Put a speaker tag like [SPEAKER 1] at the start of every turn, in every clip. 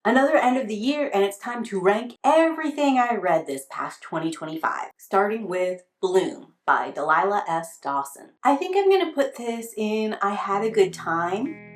[SPEAKER 1] Another end of the year, and it's time to rank everything I read this past 2025, starting with Bloom by Delilah S. Dawson. I think I'm gonna put this in I had a good time.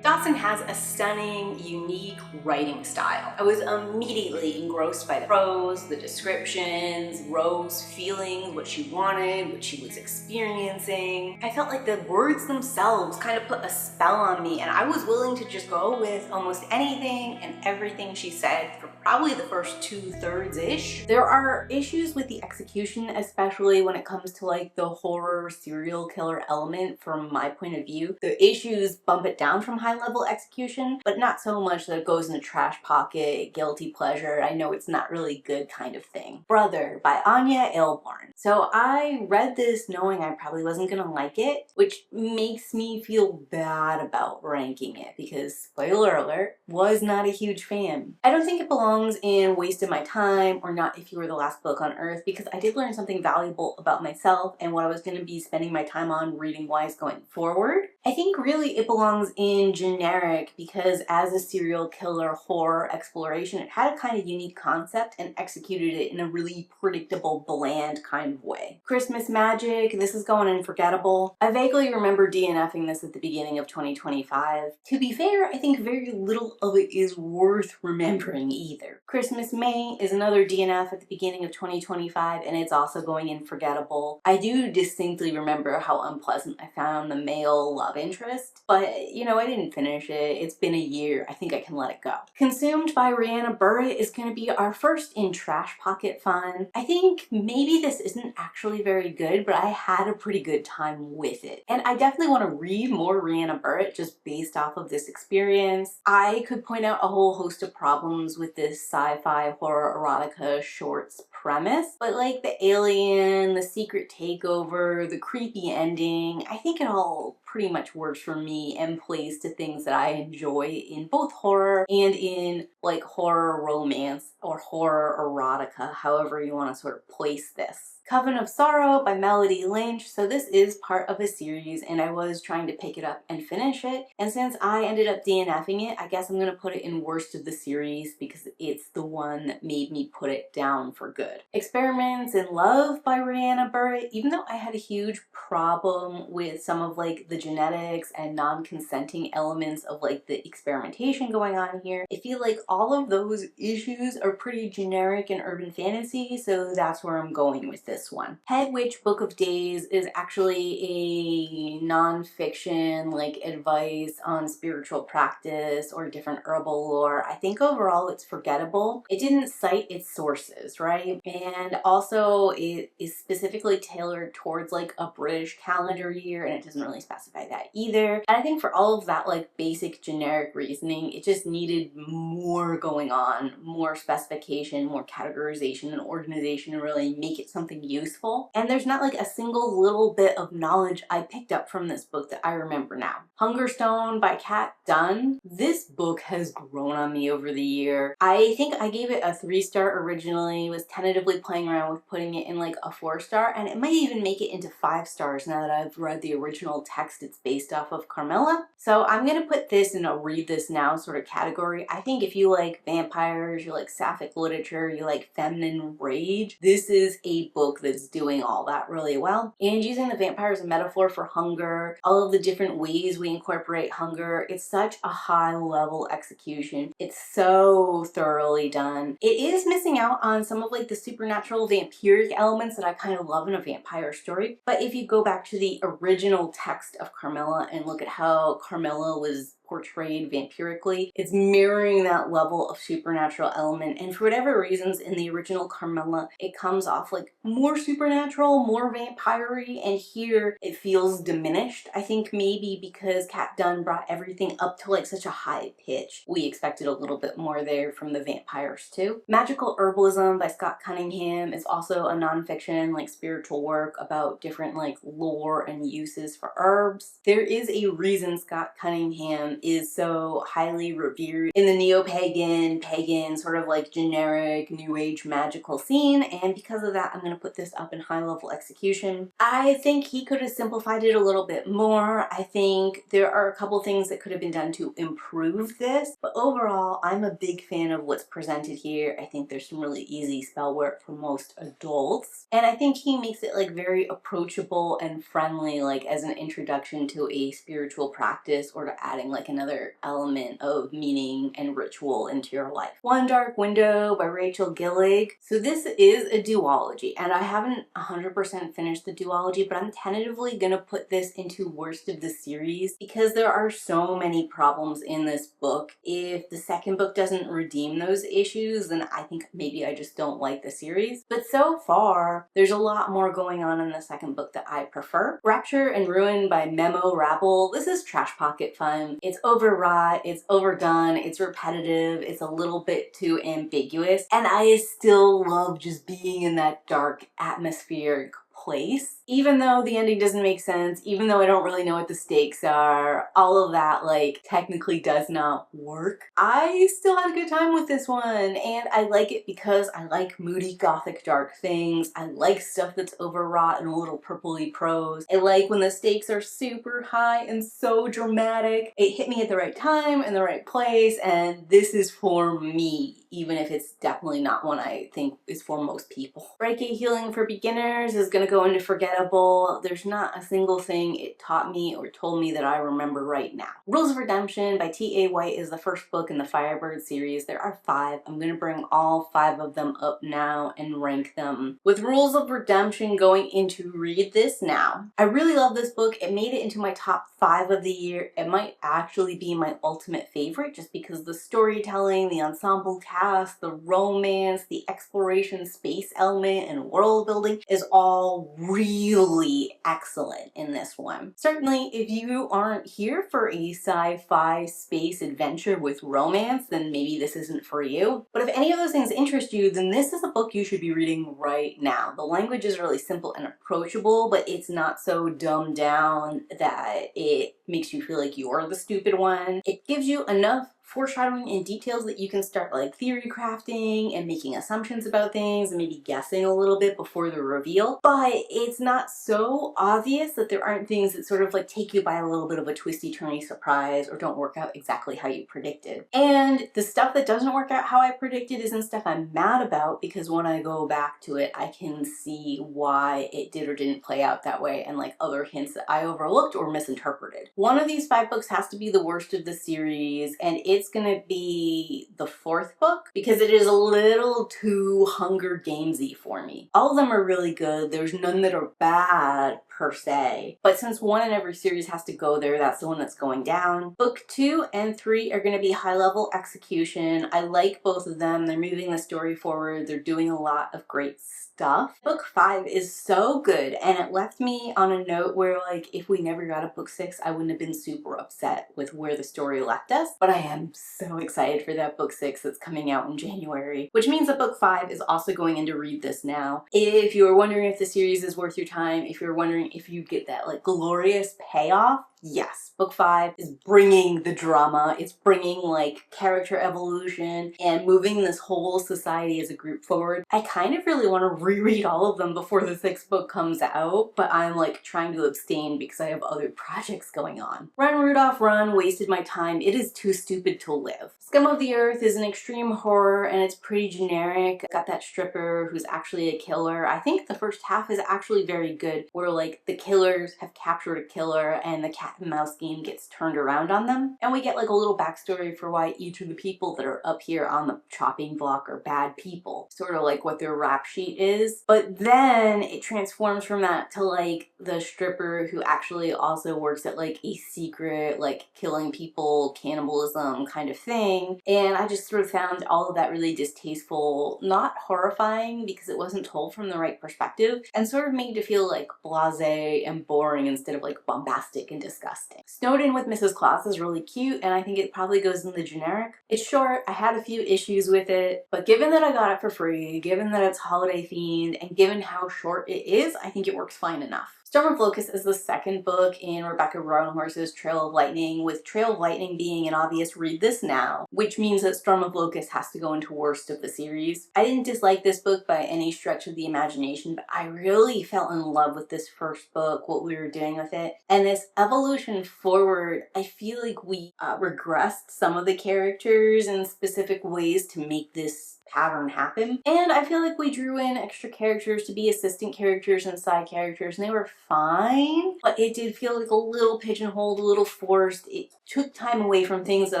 [SPEAKER 1] Dawson has a stunning, unique writing style. I was immediately engrossed by the prose, the descriptions, Rose feeling what she wanted, what she was experiencing. I felt like the words themselves kind of put a spell on me, and I was willing to just go with almost anything and everything she said for probably the first 2/3-ish. There are issues with the execution, especially when it comes to like the horror serial killer element from my point of view. The issues bump it down from high level execution, but not so much that it goes in the trash pocket, guilty pleasure, I know it's not really good kind of thing. Brother by Anya Ailborn. So I read this knowing I probably wasn't gonna like it, which makes me feel bad about ranking it because, spoiler alert, was not a huge fan. I don't think it belongs in Wasted My Time or Not If You Were the Last Book on Earth because I did learn something valuable about myself and what I was going to be spending my time on reading-wise going forward. I think really it belongs in generic because as a serial killer horror exploration, it had a kind of unique concept and executed it in a really predictable, bland kind of way. Christmas Magic, this is going in forgettable. I vaguely remember DNFing this at the beginning of 2025. To be fair, I think very little of it is worth remembering either. Christmas May is another DNF at the beginning of 2025 and it's also going in forgettable. I do distinctly remember how unpleasant I found the male love interest, but you know, I didn't finish it. It's been a year. I think I can let it go. Consumed by Rihanna Burritt is going to be our first in Trash Pocket fun. I think maybe this isn't actually very good, but I had a pretty good time with it. And I definitely want to read more Rihanna Burritt just based off of this experience. I could point out a whole host of problems with this sci-fi horror erotica shorts premise, but like the alien, the secret takeover, the creepy ending, I think it all pretty much works for me and plays to things that I enjoy in both horror and in like horror romance or horror erotica, however you want to sort of place this. Coven of Sorrow by Melody Lynch. So this is part of a series and I was trying to pick it up and finish it. And since I ended up DNFing it, I guess I'm going to put it in worst of the series because it's the one that made me put it down for good. Experiments in Love by Rihanna Burritt. Even though I had a huge problem with some of like the genetics and non-consenting elements of like the experimentation going on here, I feel like all of those issues are pretty generic in urban fantasy, so that's where I'm going with this one. Head Witch Book of Days is actually a non-fiction like advice on spiritual practice or different herbal lore. I think overall it's forgettable. It didn't cite its sources, right? And also it is specifically tailored towards like a British calendar year and it doesn't really specify that either. And I think for all of that like basic generic reasoning, it just needed more going on, more specification, more categorization and organization to really make it something useful. And there's not like a single little bit of knowledge I picked up from this book that I remember now. Hungerstone by Kat Dunn. This book has grown on me over the year. I think I gave it a 3-star originally, was tentatively playing around with putting it in like a 4-star, and it might even make it into 5 stars now that I've read the original text it's based off of, Carmilla. So I'm gonna put this in a read this now sort of category. I think if you like vampires, you like sapphic literature, you like feminine rage, this is a book that's doing all that really well. And using the vampire as a metaphor for hunger, all of the different ways we incorporate hunger, it's such a high level execution. It's so thoroughly done. It is missing out on some of like the supernatural vampiric elements that I kind of love in a vampire story. But if you go back to the original text of Carmilla and look at how Carmilla was portrayed vampirically, it's mirroring that level of supernatural element, and for whatever reasons in the original Carmilla it comes off like more supernatural, more vampire-y, and here it feels diminished. I think maybe because Kat Dunn brought everything up to like such a high pitch, we expected a little bit more there from the vampires too. Magical Herbalism by Scott Cunningham is also a nonfiction like spiritual work about different like lore and uses for herbs. There is a reason Scott Cunningham him is so highly revered in the neo-pagan, pagan, sort of like generic new age magical scene, and because of that I'm going to put this up in high level execution. I think he could have simplified it a little bit more. I think there are a couple things that could have been done to improve this, but overall I'm a big fan of what's presented here. I think there's some really easy spell work for most adults, and I think he makes it like very approachable and friendly, like as an introduction to a spiritual practice or to adding like another element of meaning and ritual into your life. One Dark Window by Rachel Gillig. So this is a duology, and I haven't 100% finished the duology, but I'm tentatively gonna put this into worst of the series because there are so many problems in this book. If the second book doesn't redeem those issues, then I think maybe I just don't like the series. But so far, there's a lot more going on in the second book that I prefer. Rapture and Ruin by Memo Rabble. This is trash pocket fun. It's overwrought, it's overdone, it's repetitive, it's a little bit too ambiguous, and I still love just being in that dark atmospheric place. Even though the ending doesn't make sense, even though I don't really know what the stakes are, all of that like technically does not work, I still had a good time with this one, and I like it because I like moody gothic dark things. I like stuff that's overwrought and a little purpley prose. I like when the stakes are super high and so dramatic. It hit me at the right time and the right place, and this is for me, even if it's definitely not one I think is for most people. Reiki Healing for Beginners is gonna go into forgettable. There's not a single thing it taught me or told me that I remember right now. Rules of Redemption by T.A. White is the first book in the Firebird series. There are 5. I'm gonna bring all 5 of them up now and rank them, with Rules of Redemption going into read this now. I really love this book. It made it into my top 5 of the year. It might actually be my ultimate favorite just because the storytelling, the ensemble cast, the romance, the exploration space element, and world building is all really excellent in this one. Certainly, if you aren't here for a sci-fi space adventure with romance, then maybe this isn't for you. But if any of those things interest you, then this is a book you should be reading right now. The language is really simple and approachable, but it's not so dumbed down that it makes you feel like you're the stupid one. It gives you enough foreshadowing and details that you can start like theory crafting and making assumptions about things and maybe guessing a little bit before the reveal, but it's not so obvious that there aren't things that sort of like take you by a little bit of a twisty turny surprise or don't work out exactly how you predicted. And the stuff that doesn't work out how I predicted isn't stuff I'm mad about, because when I go back to it I can see why it did or didn't play out that way and like other hints that I overlooked or misinterpreted. One of these 5 books has to be the worst of the series, and it's gonna be the 4th book because it is a little too Hunger Gamesy for me. All of them are really good. There's none that are bad per se, but since one in every series has to go there, that's the one that's going down. Book 2 and 3 are going to be high level execution. I like both of them. They're moving the story forward. They're doing a lot of great stuff. Book 5 is so good, and it left me on a note where like if we never got a book 6, I wouldn't have been super upset with where the story left us, but I am so excited for that book 6 that's coming out in January, which means that book 5 is also going into read this now. If you're wondering if the series is worth your time, if you're wondering if you get that like glorious payoff, yes, book 5 is bringing the drama. It's bringing like character evolution and moving this whole society as a group forward. I kind of really want to reread all of them before the 6th book comes out, but I'm like trying to abstain because I have other projects going on. Run Rudolph Run wasted my time. It is too stupid to live. Scum of the Earth is an extreme horror and it's pretty generic. It's got that stripper who's actually a killer. I think the first half is actually very good, where like the killers have captured a killer and the cat and mouse game gets turned around on them, and we get like a little backstory for why each of the people that are up here on the chopping block are bad people, sort of like what their rap sheet is. But then it transforms from that to like the stripper who actually also works at like a secret like killing people cannibalism kind of thing, and I just sort of found all of that really distasteful, not horrifying because it wasn't told from the right perspective, and sort of made it feel like blasé and boring instead of like bombastic and disgusting. Snowden with Mrs. Claus is really cute, and I think it probably goes in the generic. It's short. I had a few issues with it, but given that I got it for free, given that it's holiday themed, and given how short it is, I think it works fine enough. Storm of Locusts is the second book in Rebecca Roanhorse's Trail of Lightning, with Trail of Lightning being an obvious read this now, which means that Storm of Locusts has to go into worst of the series. I didn't dislike this book by any stretch of the imagination, but I really fell in love with this first book, what we were doing with it. And this evolution forward, I feel like we regressed some of the characters in specific ways to make this pattern happen. And I feel like we drew in extra characters to be assistant characters and side characters, and they were fine, but it did feel like a little pigeonholed, a little forced. It took time away from things that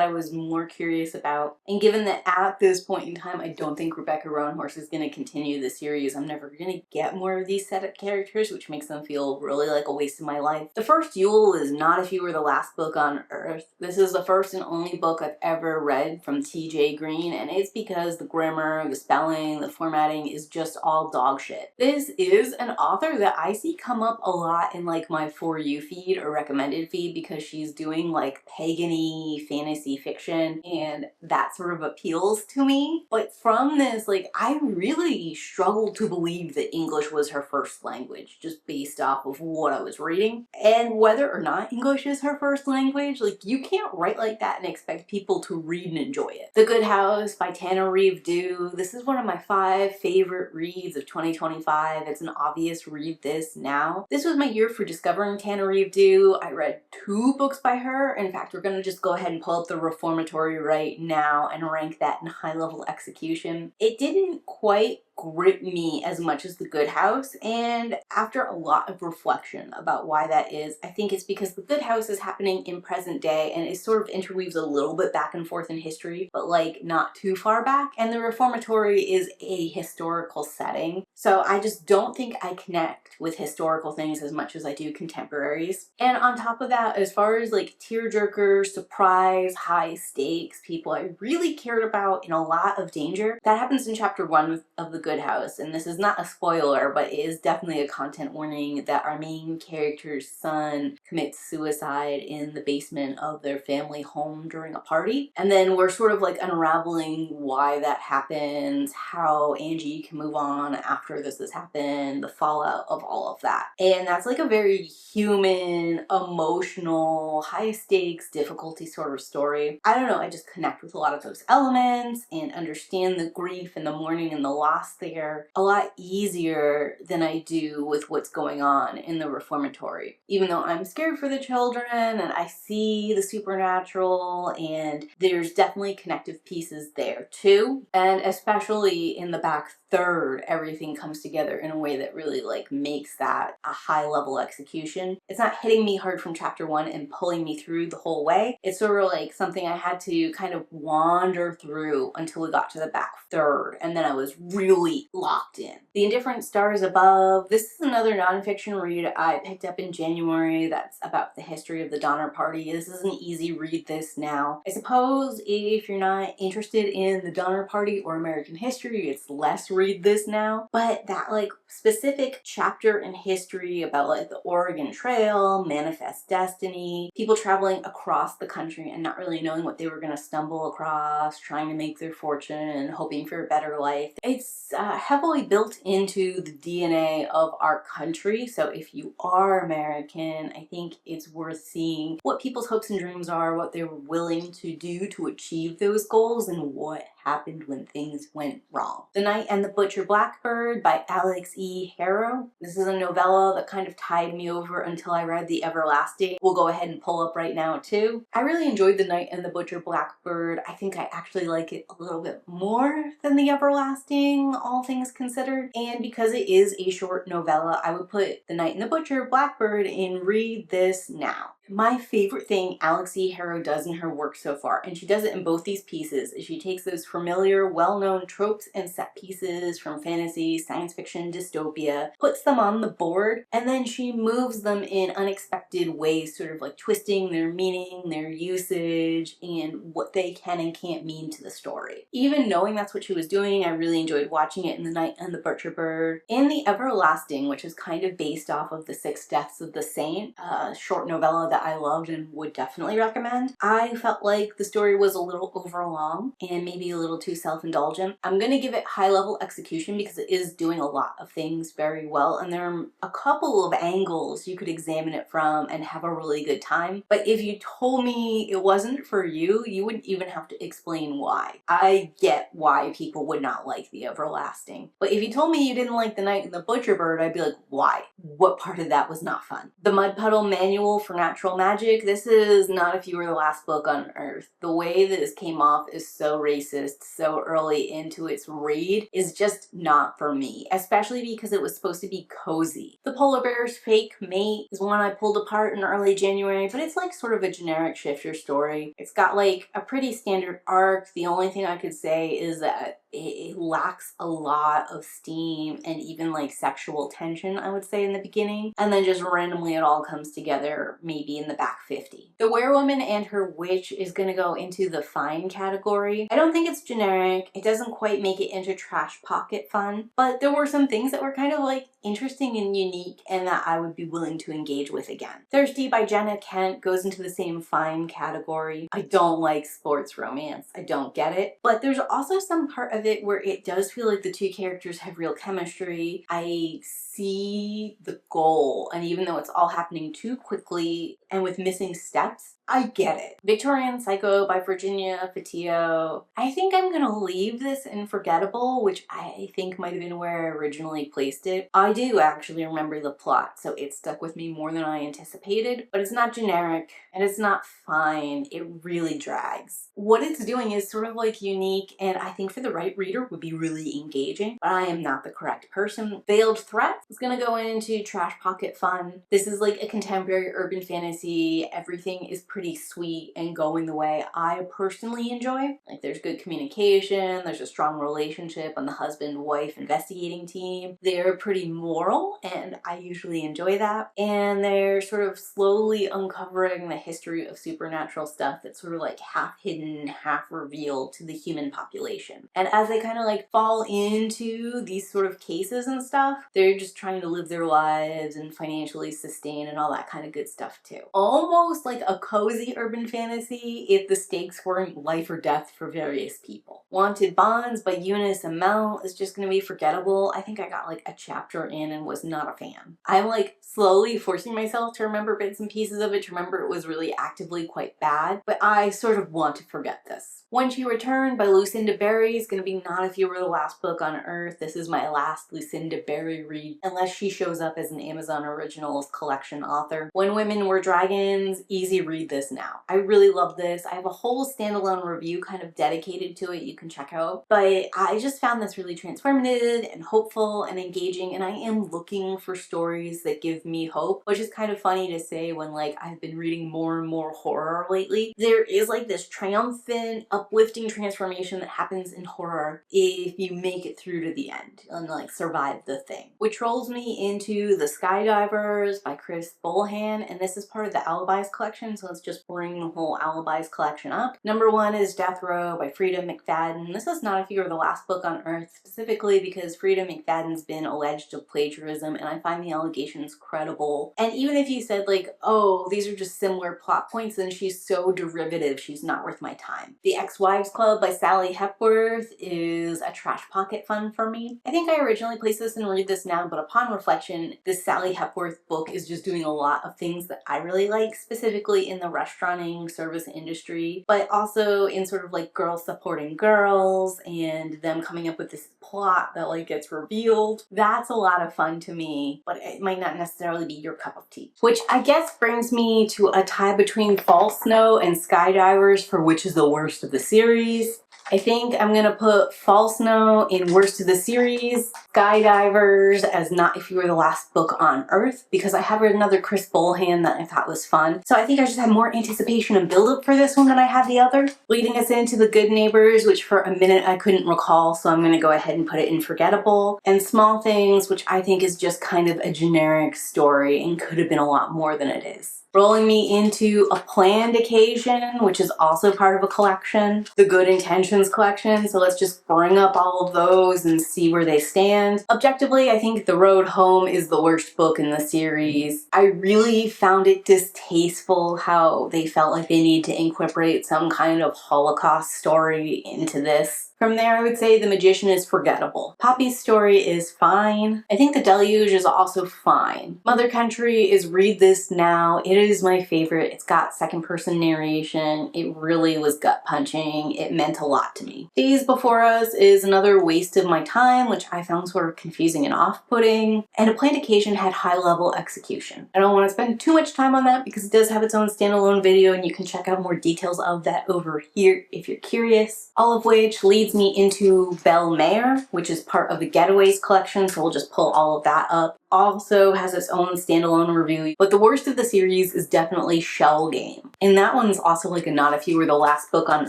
[SPEAKER 1] I was more curious about. And given that at this point in time, I don't think Rebecca Roanhorse is going to continue the series, I'm never going to get more of these set of characters, which makes them feel really like a waste of my life. The First Yule is not If You Were the Last Book on Earth. This is the first and only book I've ever read from T.J. Green, and it's because the grammar, the spelling, the formatting is just all dog shit. This is an author that I see come up a lot in like my For You feed or recommended feed, because she's doing like pagan-y fantasy fiction, and that sort of appeals to me. But from this, like, I really struggled to believe that English was her first language, just based off of what I was reading. And whether or not English is her first language, like, you can't write like that and expect people to read and enjoy it. The Good House by Tana Reeve Dew. This is one of my 5 favorite reads of 2025. It's an obvious read this now. This was my year for discovering Tana Reeve Dew. I read 2 books by her. In fact, we're going to just go ahead and pull up the Reformatory right now and rank that in high-level execution. It didn't quite grip me as much as The Good House, and after a lot of reflection about why that is, I think it's because The Good House is happening in present day and it sort of interweaves a little bit back and forth in history, but like not too far back, and the Reformatory is a historical setting, so I just don't think I connect with historical things as much as I do contemporaries. And on top of that, as far as like tearjerker, surprise, high stakes people I really cared about in a lot of danger, that happens in chapter 1 of The Good House, and this is not a spoiler, but it is definitely a content warning that our main character's son commits suicide in the basement of their family home during a party. And then we're sort of like unraveling why that happens, how Angie can move on after this has happened, the fallout of all of that. And that's like a very human, emotional, high stakes, difficulty sort of story. I don't know, I just connect with a lot of those elements and understand the grief and the mourning and the loss there a lot easier than I do with what's going on in the Reformatory. Even though I'm scared for the children and I see the supernatural, and there's definitely connective pieces there too. And especially in the back third, everything comes together in a way that really like makes that a high level execution. It's not hitting me hard from chapter 1 and pulling me through the whole way. It's sort of like something I had to kind of wander through until we got to the back third, and then I was really locked in. The Indifferent Stars Above. This is another nonfiction read I picked up in January that's about the history of the Donner Party. This is an easy read this now. I suppose if you're not interested in the Donner Party or American history, it's less read this now. But that like specific chapter in history about like the Oregon Trail, Manifest Destiny, people traveling across the country and not really knowing what they were going to stumble across, trying to make their fortune and hoping for a better life. It's heavily built into the DNA of our country, so if you are American, I think it's worth seeing what people's hopes and dreams are, what they were willing to do to achieve those goals, and what happened when things went wrong. The Knight and the Butcher Blackbird by Alex E. Harrow. This is a novella that kind of tied me over until I read The Everlasting. We'll go ahead and pull up right now too. I really enjoyed The Knight and the Butcher Blackbird. I think I actually like it a little bit more than The Everlasting, all things considered. And because it is a short novella, I would put The Knight and the Butcher Blackbird in read this now. My favorite thing Alex E. Harrow does in her work so far, and she does it in both these pieces, is she takes those familiar, well-known tropes and set pieces from fantasy, science fiction, dystopia, puts them on the board, and then she moves them in unexpected ways, sort of like twisting their meaning, their usage, and what they can and can't mean to the story. Even knowing that's what she was doing, I really enjoyed watching it in The Knight and the Butcher Bird. In The Everlasting, which is kind of based off of The Six Deaths of the Saint, a short novella that that I loved and would definitely recommend. I felt like the story was a little overlong and maybe a little too self-indulgent. I'm gonna give it high level execution because it is doing a lot of things very well, and there are a couple of angles you could examine it from and have a really good time. But if you told me it wasn't for you, you wouldn't even have to explain why. I get why people would not like The Everlasting. But if you told me you didn't like The Knight and the Butcher Bird, I'd be like, why? What part of that was not fun? The Mud Puddle Manual for Natural Magic, this is not If You Were the Last Book on Earth. The way that this came off is so racist, so early into its read, is just not for me, especially because it was supposed to be cozy. The Polar Bear's Fake Mate is one I pulled apart in early January, but it's like sort of a generic shifter story. It's got like a pretty standard arc. The only thing I could say is that it lacks a lot of steam and even like sexual tension, I would say, in the beginning, and then just randomly it all comes together maybe in the back 50. The Werewoman and Her Witch is gonna go into the fine category. I don't think it's generic. It doesn't quite make it into trash pocket fun, but there were some things that were kind of like interesting and unique and that I would be willing to engage with again. Thirsty by Jenna Kent goes into the same fine category. I don't like sports romance. I don't get it. But there's also some part of it where it does feel like the two characters have real chemistry. I see the goal, and even though it's all happening too quickly and with missing steps, I get it. Victorian Psycho by Virginia Fatio. I think I'm gonna leave this in Forgettable, which I think might have been where I originally placed it. I do actually remember the plot, so it stuck with me more than I anticipated, but it's not generic and it's not fine. It really drags. What it's doing is sort of like unique, and I think for the right reader would be really engaging, but I am not the correct person. Veiled Threat is gonna go into trash pocket fun. This is like a contemporary urban fantasy. Everything is pretty sweet and going the way I personally enjoy. Like there's good communication, there's a strong relationship on the husband-wife investigating team. They're pretty moral and I usually enjoy that. And they're sort of slowly uncovering the history of supernatural stuff that's sort of like half hidden, half revealed to the human population. And as they kind of like fall into these sort of cases and stuff, they're just trying to live their lives and financially sustain and all that kind of good stuff too. Almost like a cozy urban fantasy if the stakes weren't life or death for various people. Wanted Bonds by Eunice Amell is just going to be forgettable. I think I got like a chapter in and was not a fan. I'm like slowly forcing myself to remember bits and pieces of it, to remember it was really actively quite bad, but I sort of want to forget this. When She Returned by Lucinda Berry is going to be not If You Were the Last Book on Earth. This is my last Lucinda Berry read, unless she shows up as an Amazon Originals collection author. When Women Were Dragons, easy read this now. I really love this. I have a whole standalone review kind of dedicated to it you can check out, but I just found this really transformative and hopeful and engaging, and I am looking for stories that give me hope, which is kind of funny to say when like I've been reading more and more horror lately. There is like this triumphant, uplifting transformation that happens in horror if you make it through to the end and like survive the thing. Which rolls me into The Skydivers by Chris Bolhan, and this is part of the Alibis collection, so let's just bring the whole Alibis collection up. Number 1 is Death Row by Frida McFadden. This is not If You Were the Last Book on Earth, specifically because Frida McFadden's been alleged of plagiarism, and I find the allegations credible. And even if you said like, oh, these are just similar plot points, then she's so derivative, she's not worth my time. The Ex-Wives Club by Sally Hepworth is a trash pocket fun for me. I think I originally placed this and read this now, but upon reflection, this Sally Hepworth book is just doing a lot of things that I really like, specifically in the restauranting service industry, but also in sort of like girls supporting girls and them coming up with this plot that like gets revealed. That's a lot of fun to me, but it might not necessarily be your cup of tea. Which I guess brings me to a tie between False Snow and Skydivers for which is the worst of the series. I think I'm gonna put False Snow in worst of the series, Skydivers as not If You Were the Last Book on Earth, because I have read another Chris Bolhan that I thought was fun. So I think I just have more anticipation and build-up for this one than I had the other. Leading us into The Good Neighbors, which for a minute I couldn't recall, so I'm gonna go ahead and put it in Forgettable. And Small Things, which I think is just kind of a generic story and could have been a lot more than it is. rolling me into A Planned Occasion, which is also part of a collection, the Good Intentions collection. So let's just bring up all of those and see where they stand. Objectively, I think The Road Home is the worst book in the series. I really found it distasteful how they felt like they need to incorporate some kind of Holocaust story into this. From there, I would say The Magician is forgettable. Poppy's story is fine. I think The Deluge is also fine. Mother Country is read this now. It is my favorite. It's got second-person narration. It really was gut-punching. It meant a lot to me. Days Before Us is another waste of my time, which I found sort of confusing and off-putting. And A Planned Occasion had high-level execution. I don't want to spend too much time on that because it does have its own standalone video, and you can check out more details of that over here if you're curious. All of which leads me into Belle Mare, which is part of the Getaways collection, so we'll just pull all of that up. Also has its own standalone review, but the worst of the series is definitely Shell Game. And that one's also like a not if you were the last book on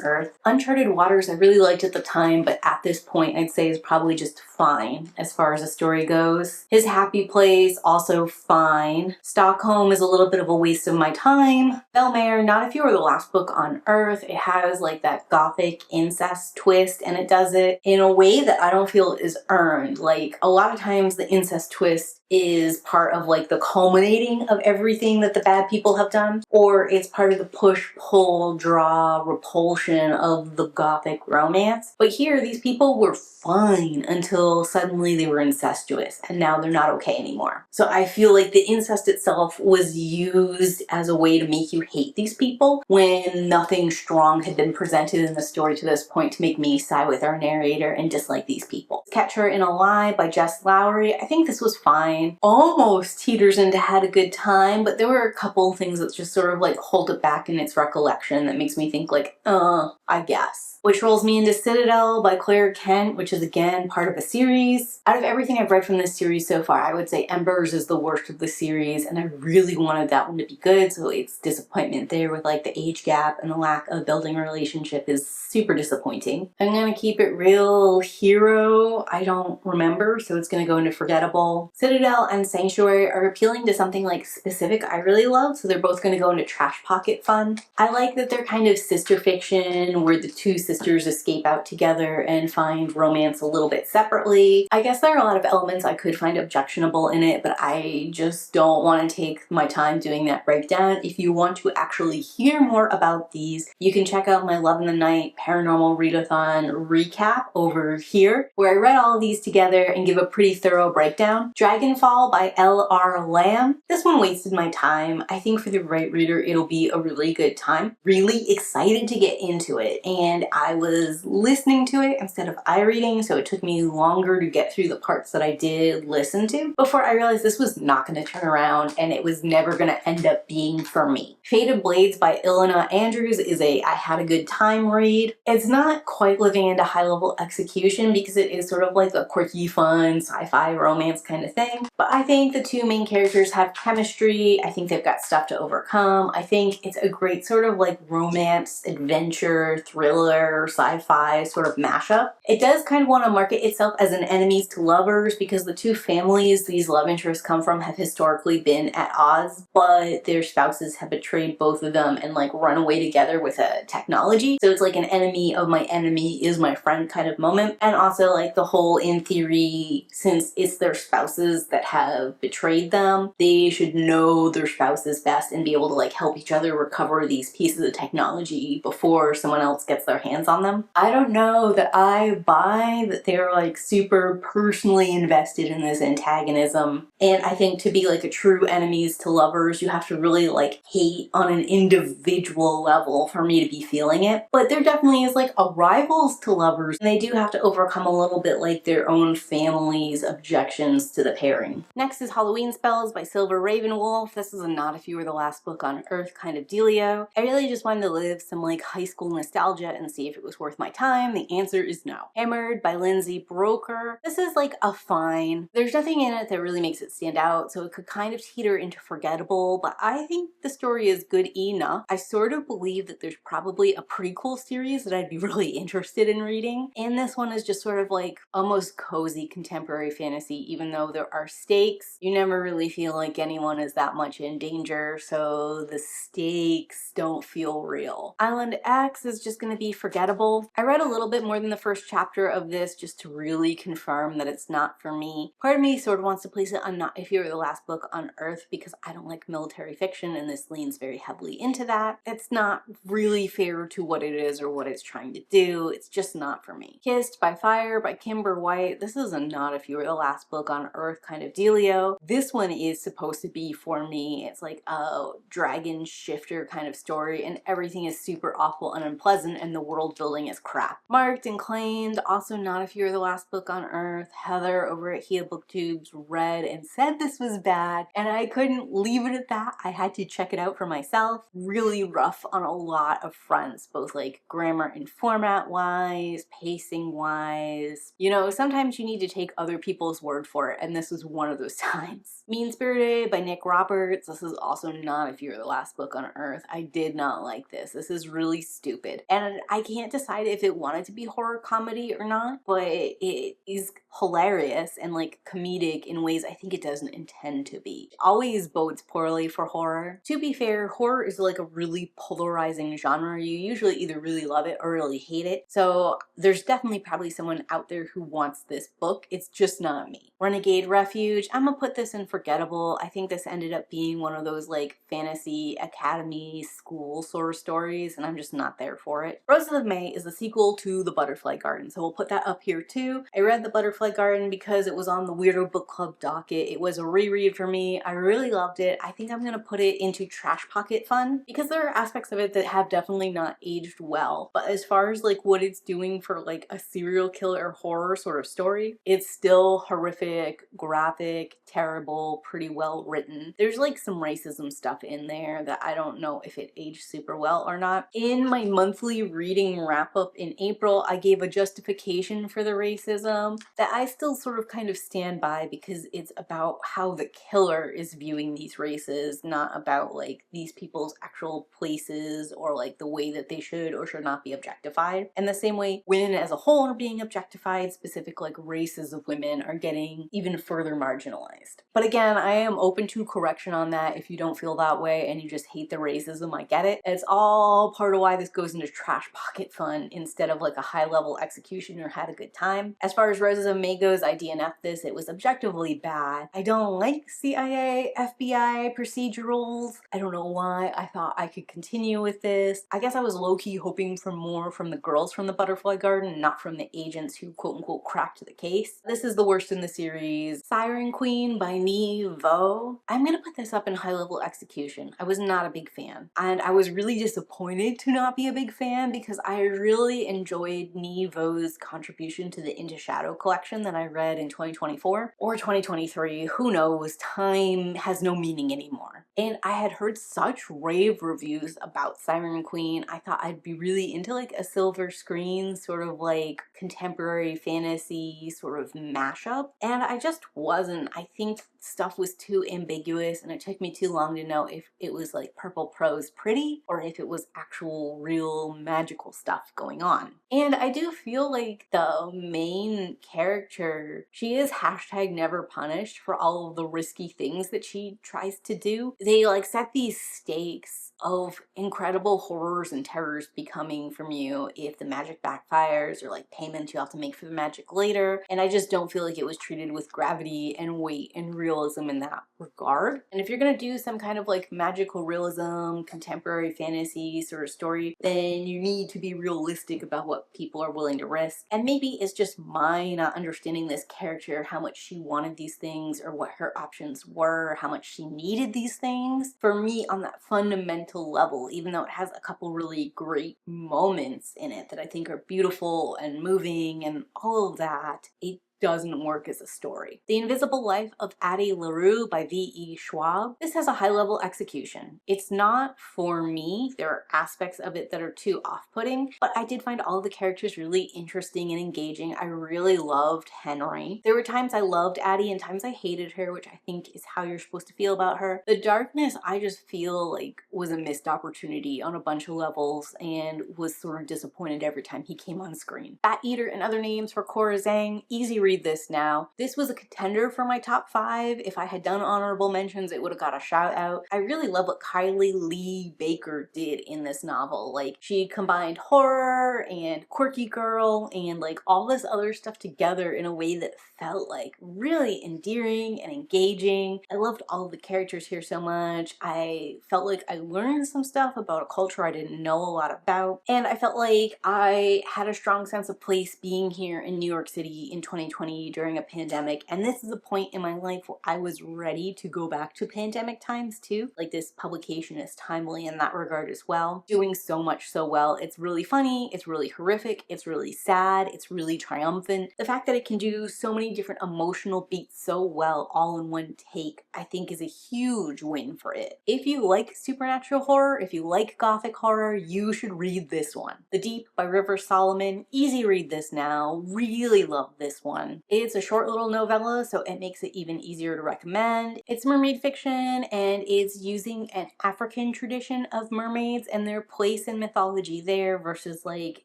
[SPEAKER 1] Earth. Uncharted Waters I really liked at the time, but at this point I'd say is probably just fine as far as the story goes. His Happy Place, also fine. Stockholm is a little bit of a waste of my time. Belle Mare, not if you were the last book on Earth. It has like that Gothic incest twist, and it does it in a way that I don't feel is earned. Like a lot of times the incest twist is part of like the culminating of everything that the bad people have done, or it's part of the push, pull, draw, repulsion of the Gothic romance. But here, these people were fine until suddenly they were incestuous, and now they're not okay anymore. So I feel like the incest itself was used as a way to make you hate these people when nothing strong had been presented in the story to this point to make me side with our narrator and dislike these people. Catcher in a Lie by Jess Lowry, I think this was fine. Almost teeters into Had a Good Time, but there were a couple things that just sort of like hold it back in its recollection that makes me think like, I guess. Which rolls me into Citadel by Claire Kent, which is again part of a series. Out of everything I've read from this series so far, I would say Embers is the worst of the series, and I really wanted that one to be good, so it's disappointment there with like the age gap and the lack of building a relationship is super disappointing. I'm gonna keep it real. Hero, I don't remember, so it's gonna go into forgettable. Citadel and Sanctuary are appealing to something like specific I really love, so they're both gonna go into trash pocket fun. I like that they're kind of sister fiction where the two sisters escape out together and find romance a little bit separately. I guess there are a lot of elements I could find objectionable in it, but I just don't want to take my time doing that breakdown. If you want to actually hear more about these, you can check out my Love in the Night Paranormal Readathon recap over here, where I read all of these together and give a pretty thorough breakdown. Dragonfall by L.R. Lamb. This one wasted my time. I think for the right reader, it'll be a really good time. Really excited to get into it, and I was listening to it instead of reading, so it took me longer to get through the parts that I did listen to before I realized this was not going to turn around and it was never going to end up being for me. Fated Blades by Ilona Andrews is a I had a good time read. It's not quite living into high-level execution because it is sort of like a quirky, fun, sci-fi romance kind of thing, but I think the two main characters have chemistry. I think they've got stuff to overcome. I think it's a great sort of like romance, adventure, thriller, sci-fi sort of mashup. It does kind of want to market itself as an enemies to lovers because the two families these love interests come from have historically been at odds, but their spouses have betrayed both of them and like run away together with a technology. So it's like an enemy of my enemy is my friend kind of moment. And also like the whole, in theory, since it's their spouses that have betrayed them, they should know their spouses best and be able to like help each other recover these pieces of technology before someone else gets their hands on them. I don't know that I buy that they're like super personally invested in this antagonism, and I think to be like a true enemies to lovers, you have to really like hate on an individual level for me to be feeling it. But there definitely is like a rivals to lovers, and they do have to overcome a little bit like their own family's objections to the pairing. Next is Halloween Spells by Silver Ravenwolf. This is a not if you were the last book on Earth kind of dealio. I really just wanted to live some like high school nostalgia and see see if it was worth my time. The answer is no. Hammered by Lindsay Broker. This is like a fine. There's nothing in it that really makes it stand out, so it could kind of teeter into forgettable, but I think the story is good enough. I sort of believe that there's probably a prequel series that I'd be really interested in reading, and this one is just sort of like almost cozy contemporary fantasy. Even though there are stakes, you never really feel like anyone is that much in danger, so the stakes don't feel real. Island X is just going to be forgettable. I read a little bit more than the first chapter of this just to really confirm that it's not for me. Part of me sort of wants to place it on Not If You Were the Last Book on Earth because I don't like military fiction, and this leans very heavily into that. It's not really fair to what it is or what it's trying to do. It's just not for me. Kissed by Fire by Kimber White. This is a Not If You Were the Last Book on Earth kind of dealio. This one is supposed to be for me. It's like a dragon shifter kind of story, and everything is super awful and unpleasant, and the world building is crap. Marked and Claimed, also Not If You Were the Last Book on Earth. Heather over at Hia Booktubes read and said this was bad, and I couldn't leave it at that. I had to check it out for myself. Really rough on a lot of fronts, both like grammar and format wise, pacing wise. You know, sometimes you need to take other people's word for it, and this was one of those times. Mean Spirited by Nick Roberts. This is also Not If You Were the Last Book on Earth. I did not like this. This is really stupid, and I can't decide if it wanted to be horror comedy or not, but it is hilarious and like comedic in ways I think it doesn't intend to be. It always bodes poorly for horror. To be fair, horror is like a really polarizing genre. You usually either really love it or really hate it. So there's definitely probably someone out there who wants this book. It's just not me. Renegade Refuge. I'm gonna put this in forgettable. I think this ended up being one of those like fantasy academy school sort of stories, and I'm just not there for it. Roses of May is the sequel to The Butterfly Garden, so we'll put that up here too. I read The Butterfly Garden because it was on the Weirdo Book Club docket. It was a reread for me. I really loved it. I think I'm gonna put it into Trash Pocket Fun because there are aspects of it that have definitely not aged well, but as far as like what it's doing for like a serial killer horror sort of story, it's still horrific, graphic, terrible, pretty well written. There's like some racism stuff in there that I don't know if it aged super well or not. In my monthly reading wrap up in April, I gave a justification for the racism that I still sort of kind of stand by because it's about how the killer is viewing these races, not about like these people's actual places or like the way that they should or should not be objectified. And the same way women as a whole are being objectified, specific like races of women are getting even further marginalized. But again, I am open to correction on that. If you don't feel that way and you just hate the racism, I get it. It's all part of why this goes into Trash Pocket Fun instead of like a high level execution or had a good time. As far as Roses of May goes, I DNF'd this. It was objectively bad. I don't like CIA, FBI procedurals. I don't know why I thought I could continue with this. I guess I was low-key hoping for more from the girls from the Butterfly Garden, not from the agents who quote-unquote cracked the case. This is the worst in the series. Siren Queen by Nee Vo. I'm gonna put this up in high-level execution. I was not a big fan, and I was really disappointed to not be a big fan because I really enjoyed Nee Vo's contribution to the Into Shadow collection that I read in 2024 or 2023. Who knows? Time has no meaning anymore. And I had heard such rave reviews about Siren Queen. I thought I'd be really into like a silver screen sort of like contemporary fantasy sort of mashup, and I just wasn't. I think stuff was too ambiguous and it took me too long to know if it was like purple prose pretty or if it was actual real magical stuff going on. And I do feel like the main character, she is hashtag never punished for all of the risky things that she tries to do. They like set these stakes of incredible horrors and terrors becoming from you if the magic backfires or like payments you have to make for the magic later, and I just don't feel like it was treated with gravity and weight and realism in that regard. And if you're gonna do some kind of like magical realism, contemporary fantasy sort of story, then you need to be realistic about what people are willing to risk. And maybe it's just my not understanding this character, how much she wanted these things or what her options were, how much she needed these things. For me, on that fundamental level, even though it has a couple really great moments in it that I think are beautiful and moving and all of that, it doesn't work as a story. The Invisible Life of Addie LaRue by V.E. Schwab. This has a high-level execution. It's not for me. There are aspects of it that are too off-putting, but I did find all the characters really interesting and engaging. I really loved Henry. There were times I loved Addie and times I hated her, which I think is how you're supposed to feel about her. The darkness, I just feel like was a missed opportunity on a bunch of levels and was sort of disappointed every time he came on screen. Bat Eater and Other Names for Cora Zhang. Easy read this now. This was a contender for my top 5. If I had done honorable mentions, it would have got a shout out. I really love what Kylie Lee Baker did in this novel. Like, she combined horror and quirky girl and like all this other stuff together in a way that felt like really endearing and engaging. I loved all of the characters here so much. I felt like I learned some stuff about a culture I didn't know a lot about, and I felt like I had a strong sense of place being here in New York City in 2020 during a pandemic. And this is a point in my life where I was ready to go back to pandemic times too. Like, this publication is timely in that regard as well. Doing so much so well. It's really funny, it's really horrific, it's really sad, it's really triumphant. The fact that it can do so many different emotional beats so well all in one take, I think is a huge win for it. If you like supernatural horror, if you like Gothic horror, you should read this one. The Deep by River Solomon. Easy read this now. Really love this one. It's a short little novella, so it makes it even easier to recommend. It's mermaid fiction, and it's using an African tradition of mermaids and their place in mythology there versus like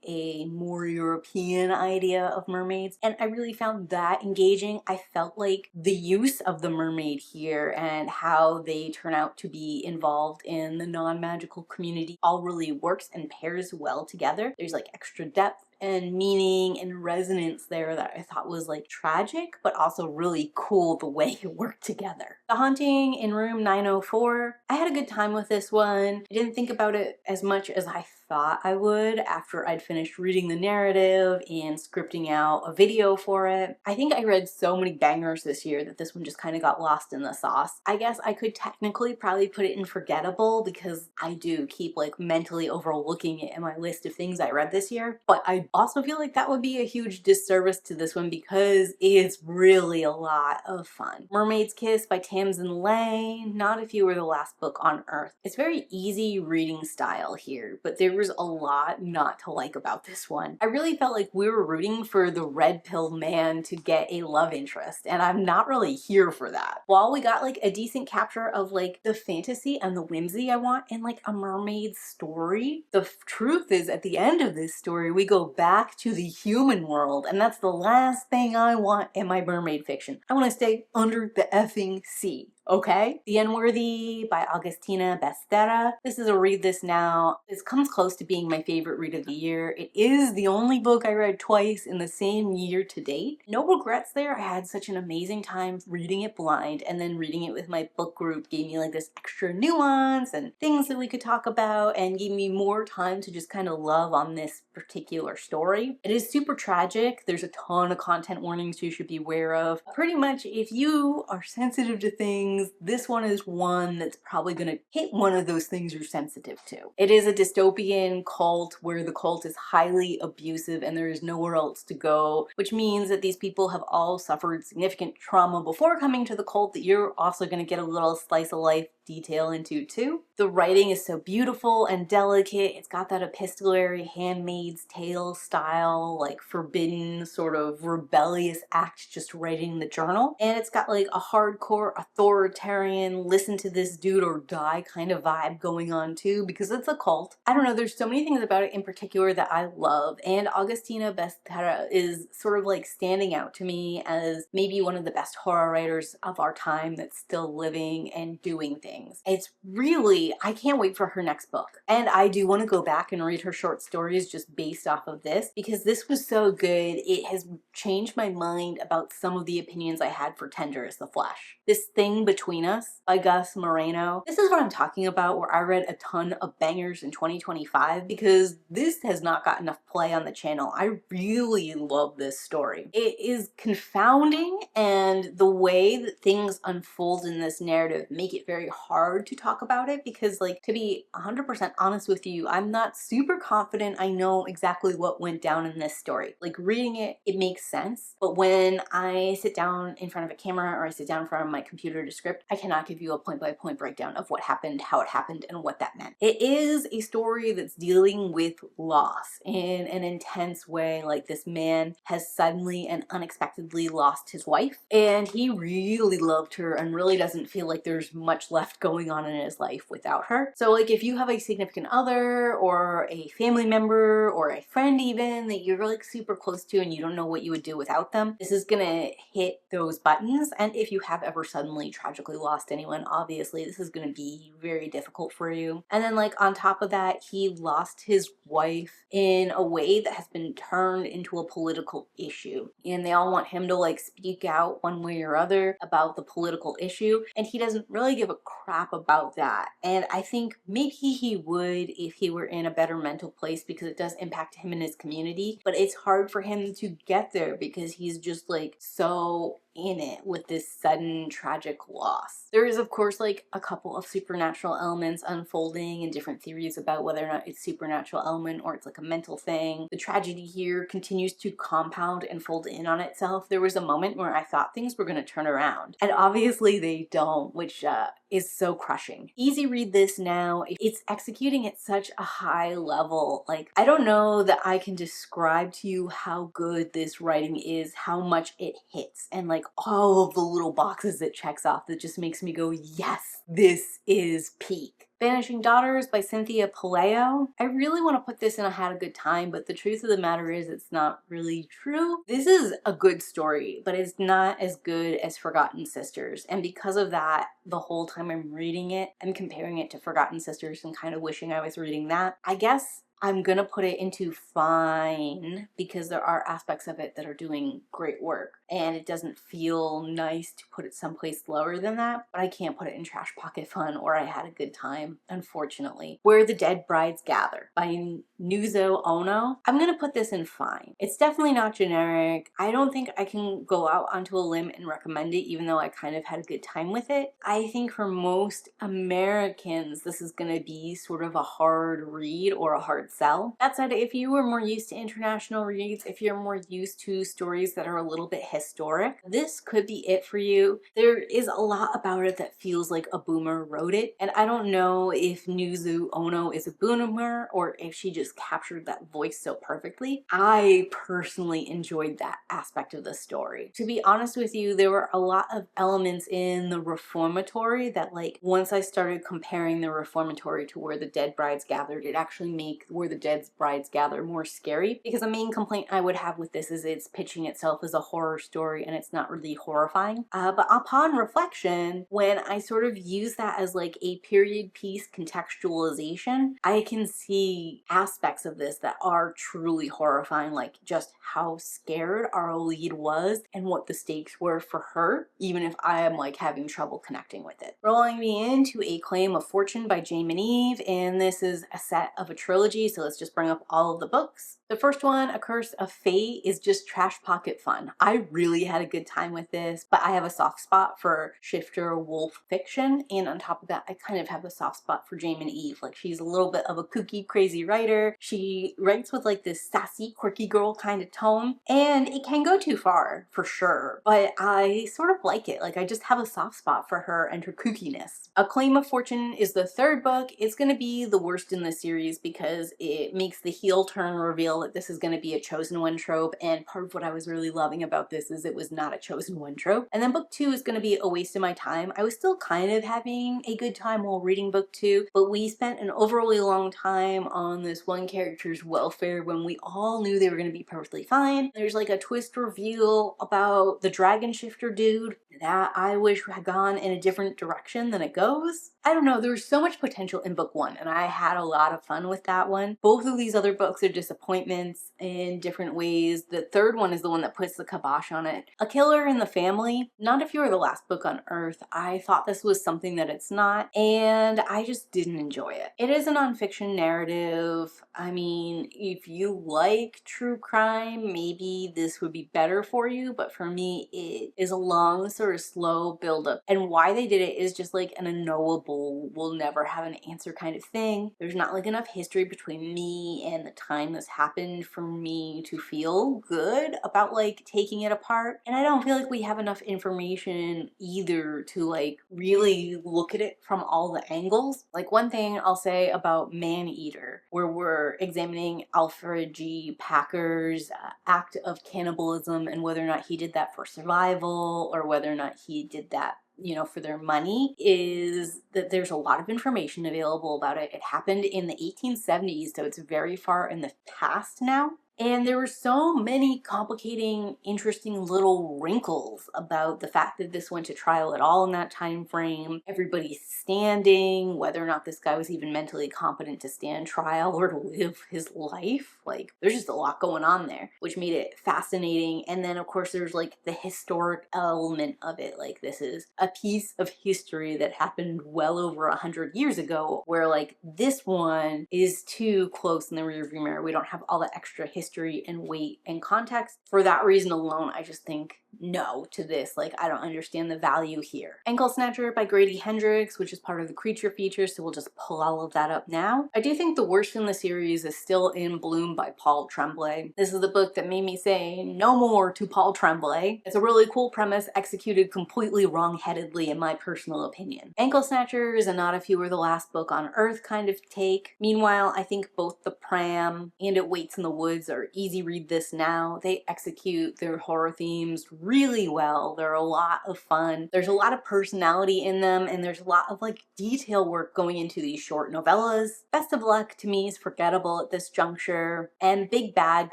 [SPEAKER 1] a more European idea of mermaids. And I really found that engaging. I felt like the use of the mermaid here and how they turn out to be involved in the non-magical community all really works and pairs well together. There's like extra depth and meaning and resonance there that I thought was like tragic, but also really cool the way it worked together. The Haunting in Room 904. I had a good time with this one. I didn't think about it as much as I thought I would after I'd finished reading the narrative and scripting out a video for it. I think I read so many bangers this year that this one just kind of got lost in the sauce. I guess I could technically probably put it in forgettable because I do keep like mentally overlooking it in my list of things I read this year, but I also feel like that would be a huge disservice to this one because it's really a lot of fun. Mermaid's Kiss by Tamsin Lane. Not If You Were the Last Book on Earth. It's very easy reading style here, but there was a lot not to like about this one. I really felt like we were rooting for the red pill man to get a love interest, and I'm not really here for that. While we got like a decent capture of like the fantasy and the whimsy I want in like a mermaid story, the truth is at the end of this story we go back to the human world, and that's the last thing I want in my mermaid fiction. I want to stay under the effing sea. Okay? The Unworthy by Agustina Bestera. This is a read this now. This comes close to being my favorite read of the year. It is the only book I read twice in the same year to date. No regrets there. I had such an amazing time reading it blind, and then reading it with my book group gave me like this extra nuance and things that we could talk about and gave me more time to just kind of love on this particular story. It is super tragic. There's a ton of content warnings you should be aware of. Pretty much if you are sensitive to things, this one is one that's probably going to hit one of those things you're sensitive to. It is a dystopian cult where the cult is highly abusive and there is nowhere else to go, which means that these people have all suffered significant trauma before coming to the cult that you're also going to get a little slice of life detail into too. The writing is so beautiful and delicate. It's got that epistolary Handmaid's Tale style, like forbidden sort of rebellious act just writing the journal. And it's got like a hardcore authoritarian listen to this dude or die kind of vibe going on too, because it's a cult. I don't know, there's so many things about it in particular that I love, and Agustina Bestera is sort of like standing out to me as maybe one of the best horror writers of our time that's still living and doing things. It's really, I can't wait for her next book. And I do want to go back and read her short stories just based off of this, because this was so good. It has changed my mind about some of the opinions I had for Tender as the Flesh. This Thing Between Us by Gus Moreno. This is what I'm talking about, where I read a ton of bangers in 2025 because this has not got enough play on the channel. I really love this story. It is confounding, and the way that things unfold in this narrative make it very hard to talk about it because, like, to be 100% honest with you, I'm not super confident I know exactly what went down in this story. Like, reading it, it makes sense, but when I sit down in front of a camera or I sit down in front of my computer to script, I cannot give you a point-by-point breakdown of what happened, how it happened, and what that meant. It is a story that's dealing with loss in an intense way. Like, this man has suddenly and unexpectedly lost his wife, and he really loved her and really doesn't feel like there's much left going on in his life without her. So, like, if you have a significant other or a family member or a friend even that you're like super close to and you don't know what you would do without them, this is gonna hit those buttons. And if you have ever suddenly tragically lost anyone, obviously this is gonna be very difficult for you. And then, like, on top of that, he lost his wife in a way that has been turned into a political issue, and they all want him to, like, speak out one way or other about the political issue, and he doesn't really give a crap about that. And I think maybe he would if he were in a better mental place, because it does impact him and his community, but it's hard for him to get there because he's just, like, so in it with this sudden tragic loss. There is, of course, like, a couple of supernatural elements unfolding and different theories about whether or not it's supernatural element or it's like a mental thing. The tragedy here continues to compound and fold in on itself. There was a moment where I thought things were going to turn around, and obviously they don't, which is so crushing. Easy read this now. It's executing at such a high level. Like, I don't know that I can describe to you how good this writing is, how much it hits, and like all of the little boxes it checks off that just makes me go, yes, this is peak. Vanishing Daughters by Cynthia Palaio. I really want to put this in I had a good time, but the truth of the matter is it's not really true. This is a good story, but it's not as good as Forgotten Sisters. And because of that, the whole time I'm reading it, I'm comparing it to Forgotten Sisters and kind of wishing I was reading that. I guess I'm gonna put it into fine because there are aspects of it that are doing great work, and it doesn't feel nice to put it someplace lower than that, but I can't put it in Trash Pocket Fun or I had a good time, unfortunately. Where the Dead Brides Gather by Nuzo Ono. I'm gonna put this in fine. It's definitely not generic. I don't think I can go out onto a limb and recommend it, even though I kind of had a good time with it. I think for most Americans, this is gonna be sort of a hard read or a hard sell. That said, if you were more used to international reads, if you're more used to stories that are a little bit historic, this could be it for you. There is a lot about it that feels like a boomer wrote it, and I don't know if Nuzu Ono is a boomer or if she just captured that voice so perfectly. I personally enjoyed that aspect of the story. To be honest with you, there were a lot of elements in the reformatory that, like, once I started comparing the reformatory to Where the Dead Brides Gathered, it actually made Where the Dead Brides Gather more scary, because the main complaint I would have with this is it's pitching itself as a horror story and it's not really horrifying. But upon reflection, when I sort of use that as like a period piece contextualization, I can see aspects of this that are truly horrifying, like just how scared our lead was and what the stakes were for her, even if I am like having trouble connecting with it. Rolling me into A Claim of Fortune by Jane Eve, and this is a set of a trilogy, so let's just bring up all of the books. The first one, A Curse of Fate, is just trash pocket fun. I really had a good time with this, but I have a soft spot for shifter wolf fiction, and on top of that, I kind of have a soft spot for Jane Eve. Like, she's a little bit of a kooky, crazy writer. She writes with like this sassy, quirky girl kind of tone, and it can go too far, for sure, but I sort of like it. Like, I just have a soft spot for her and her kookiness. A Claim of Fortune is the third book. It's gonna be the worst in the series because it makes the heel turn reveal that this is going to be a chosen one trope, and part of what I was really loving about this is it was not a chosen one trope. And then book 2 is going to be a waste of my time. I was still kind of having a good time while reading book 2, but we spent an overly long time on this one character's welfare when we all knew they were going to be perfectly fine. There's like a twist reveal about the dragon shifter dude that I wish had gone in a different direction than it goes. I don't know, there was so much potential in book 1 and I had a lot of fun with that one. Both of these other books are disappointments in different ways. The third one is the one that puts the kibosh on it. A Killer in the Family, not if you were the last book on Earth. I thought this was something that it's not, and I just didn't enjoy it. It is a nonfiction narrative. I mean, if you like true crime, maybe this would be better for you, but for me, it is a long, sort of slow buildup. And why they did it is just like an unknowable Fable will never have an answer kind of thing. There's not like enough history between me and the time this happened for me to feel good about like taking it apart. And I don't feel like we have enough information either to like really look at it from all the angles. Like one thing I'll say about Man-Eater, where we're examining Alfred G. Packer's act of cannibalism and whether or not he did that for survival or whether or not he did that, you know, for their money, is that there's a lot of information available about it. It happened in the 1870s, so it's very far in the past now. And there were so many complicating, interesting little wrinkles about the fact that this went to trial at all in that time frame. Everybody's standing, whether or not this guy was even mentally competent to stand trial or to live his life. Like, there's just a lot going on there, which made it fascinating. And then, of course, there's like the historic element of it. Like, this is a piece of history that happened well over 100 years ago, where like this one is too close in the rearview mirror. We don't have all the extra history and weight and context. For that reason alone, I just think no to this. Like, I don't understand the value here. Ankle Snatcher by Grady Hendrix, which is part of the Creature features, so we'll just pull all of that up now. I do think the worst in the series is still In Bloom by Paul Tremblay. This is the book that made me say no more to Paul Tremblay. It's a really cool premise, executed completely wrong-headedly in my personal opinion. Ankle Snatcher is a not if you were the last book on Earth kind of take. Meanwhile, I think both The Pram and It Waits in the Woods are easy read this now. They execute their horror themes really well. They're a lot of fun. There's a lot of personality in them, and there's a lot of like detail work going into these short novellas. Best of Luck to me is forgettable at this juncture, and Big Bad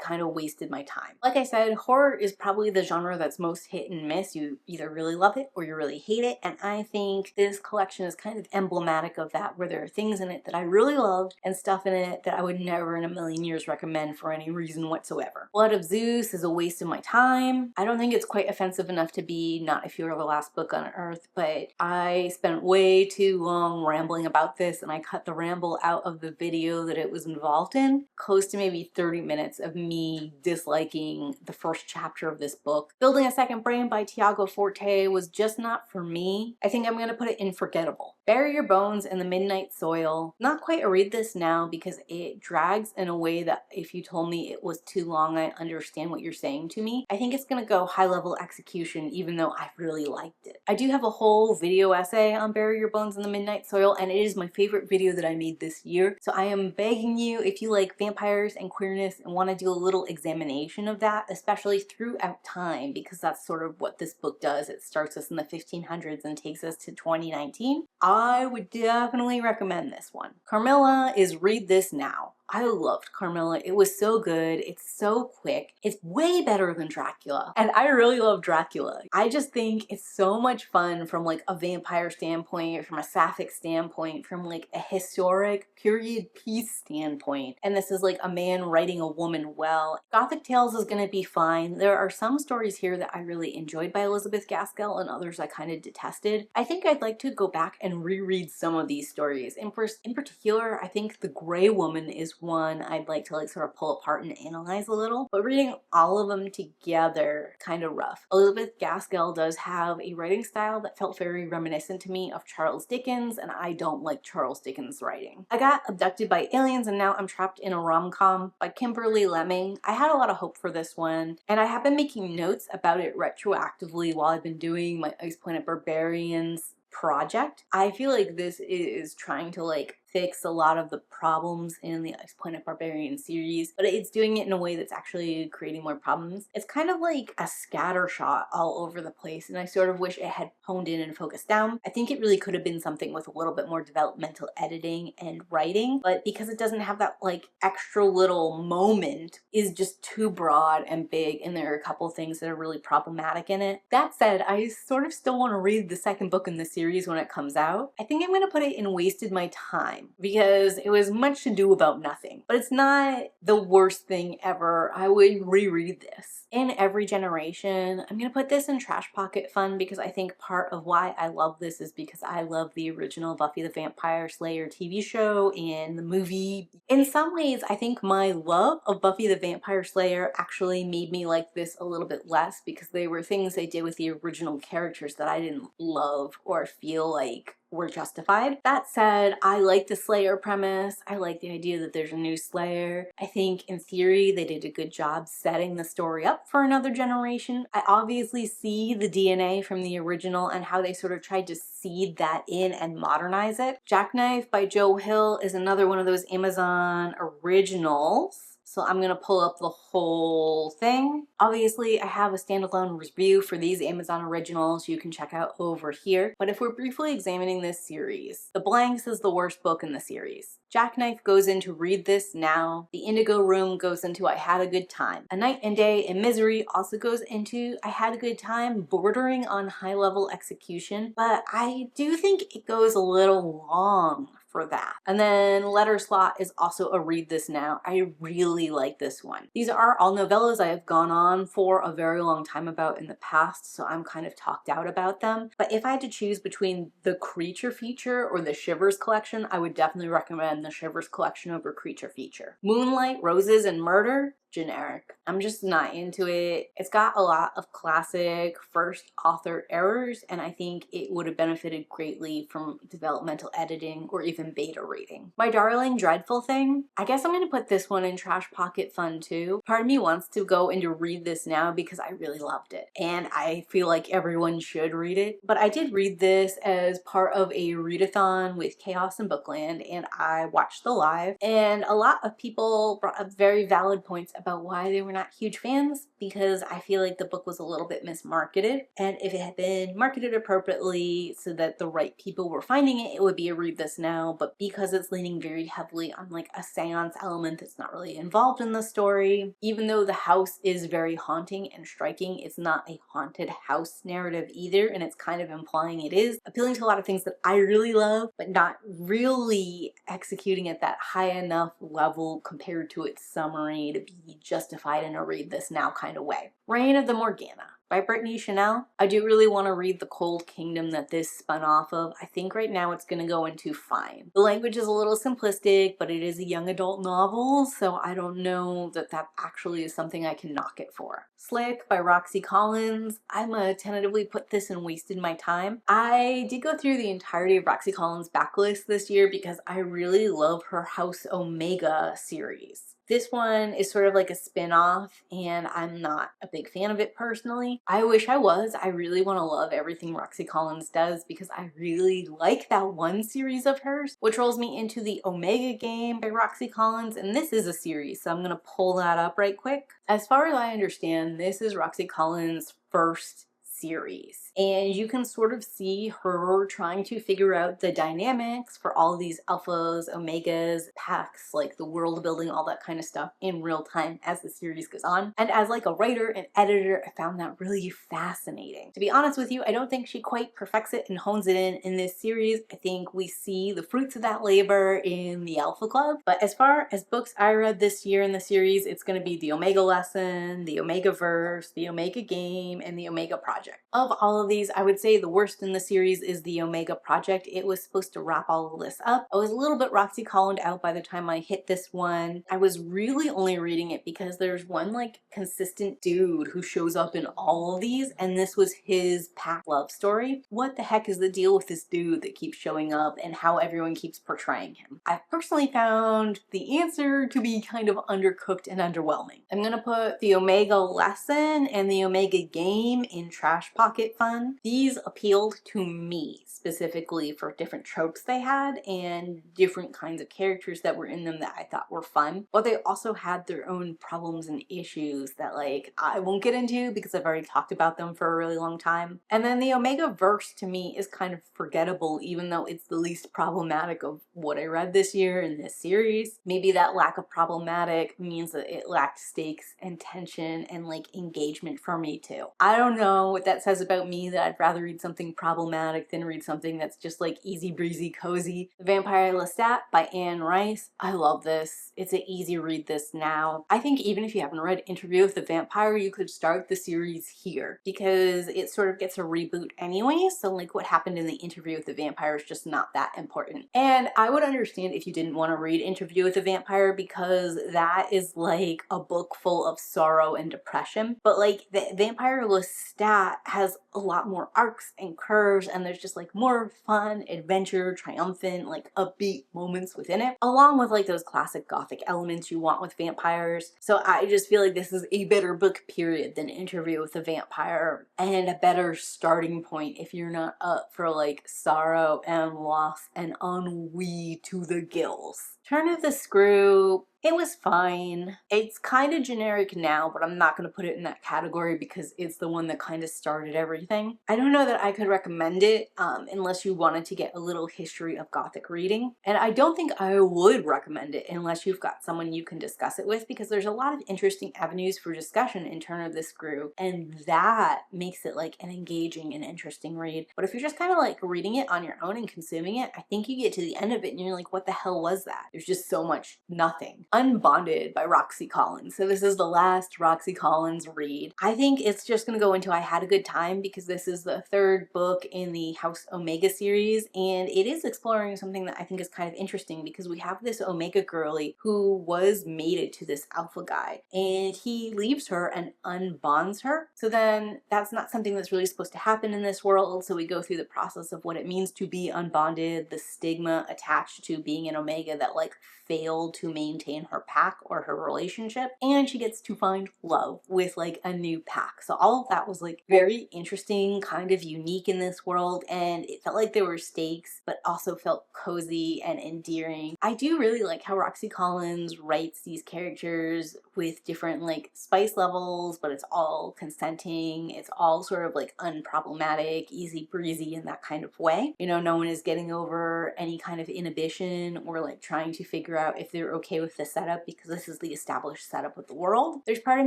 [SPEAKER 1] kind of wasted my time. Like I said, horror is probably the genre that's most hit and miss. You either really love it or you really hate it, and I think this collection is kind of emblematic of that, where there are things in it that I really loved and stuff in it that I would never in a million years recommend for any reason whatsoever. Blood of Zeus is a waste of my time. I don't think it's quite offensive enough to be not if you were the last book on Earth, but I spent way too long rambling about this, and I cut the ramble out of the video that it was involved in. Close to maybe 30 minutes of me disliking the first chapter of this book. Building a Second Brain by Tiago Forte was just not for me. I think I'm gonna put it in forgettable. Bury Your Bones in the Midnight Soil. Not quite a read this now because it drags in a way that if you told me it was too long, I understand what you're saying to me. I think it's gonna go high level execution even though I really liked it. I do have a whole video essay on Bury Your Bones in the Midnight Soil, and it is my favorite video that I made this year. So I am begging you, if you like vampires and queerness and want to do a little examination of that, especially throughout time, because that's sort of what this book does. It starts us in the 1500s and takes us to 2019. I would definitely recommend this one. Carmilla is read this now. I loved Carmilla. It was so good. It's so quick. It's way better than Dracula. And I really love Dracula. I just think it's so much fun from like a vampire standpoint, from a sapphic standpoint, from like a historic period piece standpoint. And this is like a man writing a woman well. Gothic Tales is going to be fine. There are some stories here that I really enjoyed by Elizabeth Gaskell and others I kind of detested. I think I'd like to go back and reread some of these stories. In particular, I think The Grey Woman is one I'd like to like sort of pull apart and analyze a little, but reading all of them together, kind of rough. Elizabeth Gaskell does have a writing style that felt very reminiscent to me of Charles Dickens, and I don't like Charles Dickens writing. I got abducted by aliens and now I'm trapped in a rom-com by Kimberly Lemming. I had a lot of hope for this one, and I have been making notes about it retroactively while I've been doing my Ice Planet Barbarians project. I feel like this is trying to like fix a lot of the problems in the Ice Planet Barbarian series, but it's doing it in a way that's actually creating more problems. It's kind of like a scatter shot all over the place, and I sort of wish it had honed in and focused down. I think it really could have been something with a little bit more developmental editing and writing, but because it doesn't have that like extra little moment, is just too broad and big, and there are a couple things that are really problematic in it. That said, I sort of still want to read the second book in the series when it comes out. I think I'm going to put it in Wasted My Time because it was much to do about nothing, but it's not the worst thing ever. I would reread this. In Every Generation, I'm gonna put this in Trash Pocket Fun because I think part of why I love this is because I love the original Buffy the Vampire Slayer TV show and the movie. In some ways, I think my love of Buffy the Vampire Slayer actually made me like this a little bit less because they were things they did with the original characters that I didn't love or feel like were justified. That said, I like the Slayer premise. I like the idea that there's a new Slayer. I think in theory they did a good job setting the story up for another generation. I obviously see the DNA from the original and how they sort of tried to seed that in and modernize it. Jackknife by Joe Hill is another one of those Amazon originals. So I'm gonna pull up the whole thing. Obviously, I have a standalone review for these Amazon originals you can check out over here. But if we're briefly examining this series, The Blanks is the worst book in the series. Jackknife goes into Read This Now. The Indigo Room goes into I Had a Good Time. A Night and Day in Misery also goes into I Had a Good Time, bordering on high-level execution. But I do think it goes a little long for that. And then Letter Slot is also a Read This Now. I really like this one. These are all novellas I have gone on for a very long time about in the past, so I'm kind of talked out about them. But if I had to choose between the Creature Feature or the Shivers collection, I would definitely recommend the Shivers collection over Creature Feature. Moonlight, Roses, and Murder, generic. I'm just not into it. It's got a lot of classic first author errors, and I think it would have benefited greatly from developmental editing or even beta reading. My Darling Dreadful Thing, I guess I'm going to put this one in Trash Pocket Fun too. Part of me wants to go into Read This Now because I really loved it, and I feel like everyone should read it. But I did read this as part of a readathon with Chaos and Bookland, and I watched the live, and a lot of people brought up very valid points about why they were not huge fans, because I feel like the book was a little bit mismarketed, and if it had been marketed appropriately so that the right people were finding it, it would be a Read This Now. But because it's leaning very heavily on like a seance element that's not really involved in the story, even though the house is very haunting and striking, it's not a haunted house narrative either, and it's kind of implying it is, appealing to a lot of things that I really love, but not really executing at that high enough level compared to its summary to be justified in a Read This Now kind of way. Reign of the Morgana by Brittany Chanel. I do really want to read the Cold Kingdom that this spun off of. I think right now it's going to go into Fine. The language is a little simplistic, but it is a young adult novel, so I don't know that that actually is something I can knock it for. Slick by Roxy Collins. I'm gonna tentatively put this in Wasted My Time. I did go through the entirety of Roxy Collins' backlist this year because I really love her House Omega series. This one is sort of like a spin-off, and I'm not a big fan of it personally. I wish I was. I really want to love everything Roxy Collins does because I really like that one series of hers, which rolls me into the Omega Game by Roxy Collins, and this is a series, so I'm going to pull that up right quick. As far as I understand, this is Roxy Collins' first series, and you can sort of see her trying to figure out the dynamics for all of these alphas, omegas, packs, like the world building, all that kind of stuff in real time as the series goes on. And as like a writer and editor, I found that really fascinating. To be honest with you, I don't think she quite perfects it and hones it in this series. I think we see the fruits of that labor in the Alpha Club. But as far as books I read this year in the series, it's going to be the Omega Lesson, the Omega Verse, the Omega Game, and the Omega Project. Of all of these, I would say the worst in the series is the Omega Project. It was supposed to wrap all of this up. I was a little bit Roxy Collins out by the time I hit this one. I was really only reading it because there's one like consistent dude who shows up in all of these, and this was his pack love story. What the heck is the deal with this dude that keeps showing up and how everyone keeps portraying him? I personally found the answer to be kind of undercooked and underwhelming. I'm gonna put the Omega Lesson and the Omega Game in Trash Pocket Fun. These appealed to me specifically for different tropes they had and different kinds of characters that were in them that I thought were fun, but they also had their own problems and issues that like I won't get into because I've already talked about them for a really long time. And then the Omega Verse to me is kind of forgettable, even though it's the least problematic of what I read this year in this series. Maybe that lack of problematic means that it lacked stakes and tension and like engagement for me too. I don't know what that says about me, that I'd rather read something problematic than read something that's just like easy breezy cozy. The Vampire Lestat by Anne Rice. I love this. It's an easy read this now. I think even if you haven't read Interview with the Vampire, you could start the series here because it sort of gets a reboot anyway, so like what happened in the Interview with the Vampire is just not that important. And I would understand if you didn't want to read Interview with the Vampire because that is like a book full of sorrow and depression, but like the Vampire Lestat that has a lot more arcs and curves, and there's just like more fun, adventure, triumphant, like upbeat moments within it, along with like those classic Gothic elements you want with vampires. So I just feel like this is a better book period than Interview with a Vampire, and a better starting point if you're not up for like sorrow and loss and ennui to the gills. Turn of the Screw, it was fine. It's kind of generic now, but I'm not going to put it in that category because it's the one that kind of started everything. I don't know that I could recommend it unless you wanted to get a little history of Gothic reading. And I don't think I would recommend it unless you've got someone you can discuss it with, because there's a lot of interesting avenues for discussion in Turn of the Screw, and that makes it like an engaging and interesting read. But if you're just kind of like reading it on your own and consuming it, I think you get to the end of it and you're like, what the hell was that? There's just so much nothing. Unbonded by Roxy Collins. So this is the last Roxy Collins read. I think it's just going to go into I had a good time because this is the third book in the House Omega series, and it is exploring something that I think is kind of interesting because we have this Omega girly who was mated to this alpha guy, and he leaves her and unbonds her. So then that's not something that's really supposed to happen in this world, so we go through the process of what it means to be unbonded, the stigma attached to being an Omega that like failed to maintain her pack or her relationship, and she gets to find love with like a new pack. So all of that was like very interesting, kind of unique in this world, and it felt like there were stakes but also felt cozy and endearing. I do really like how Roxy Collins writes these characters with different like spice levels, but it's all consenting, it's all sort of like unproblematic, easy breezy in that kind of way. You know, no one is getting over any kind of inhibition or like trying to figure out if they're okay with the setup because this is the established setup of the world. There's part of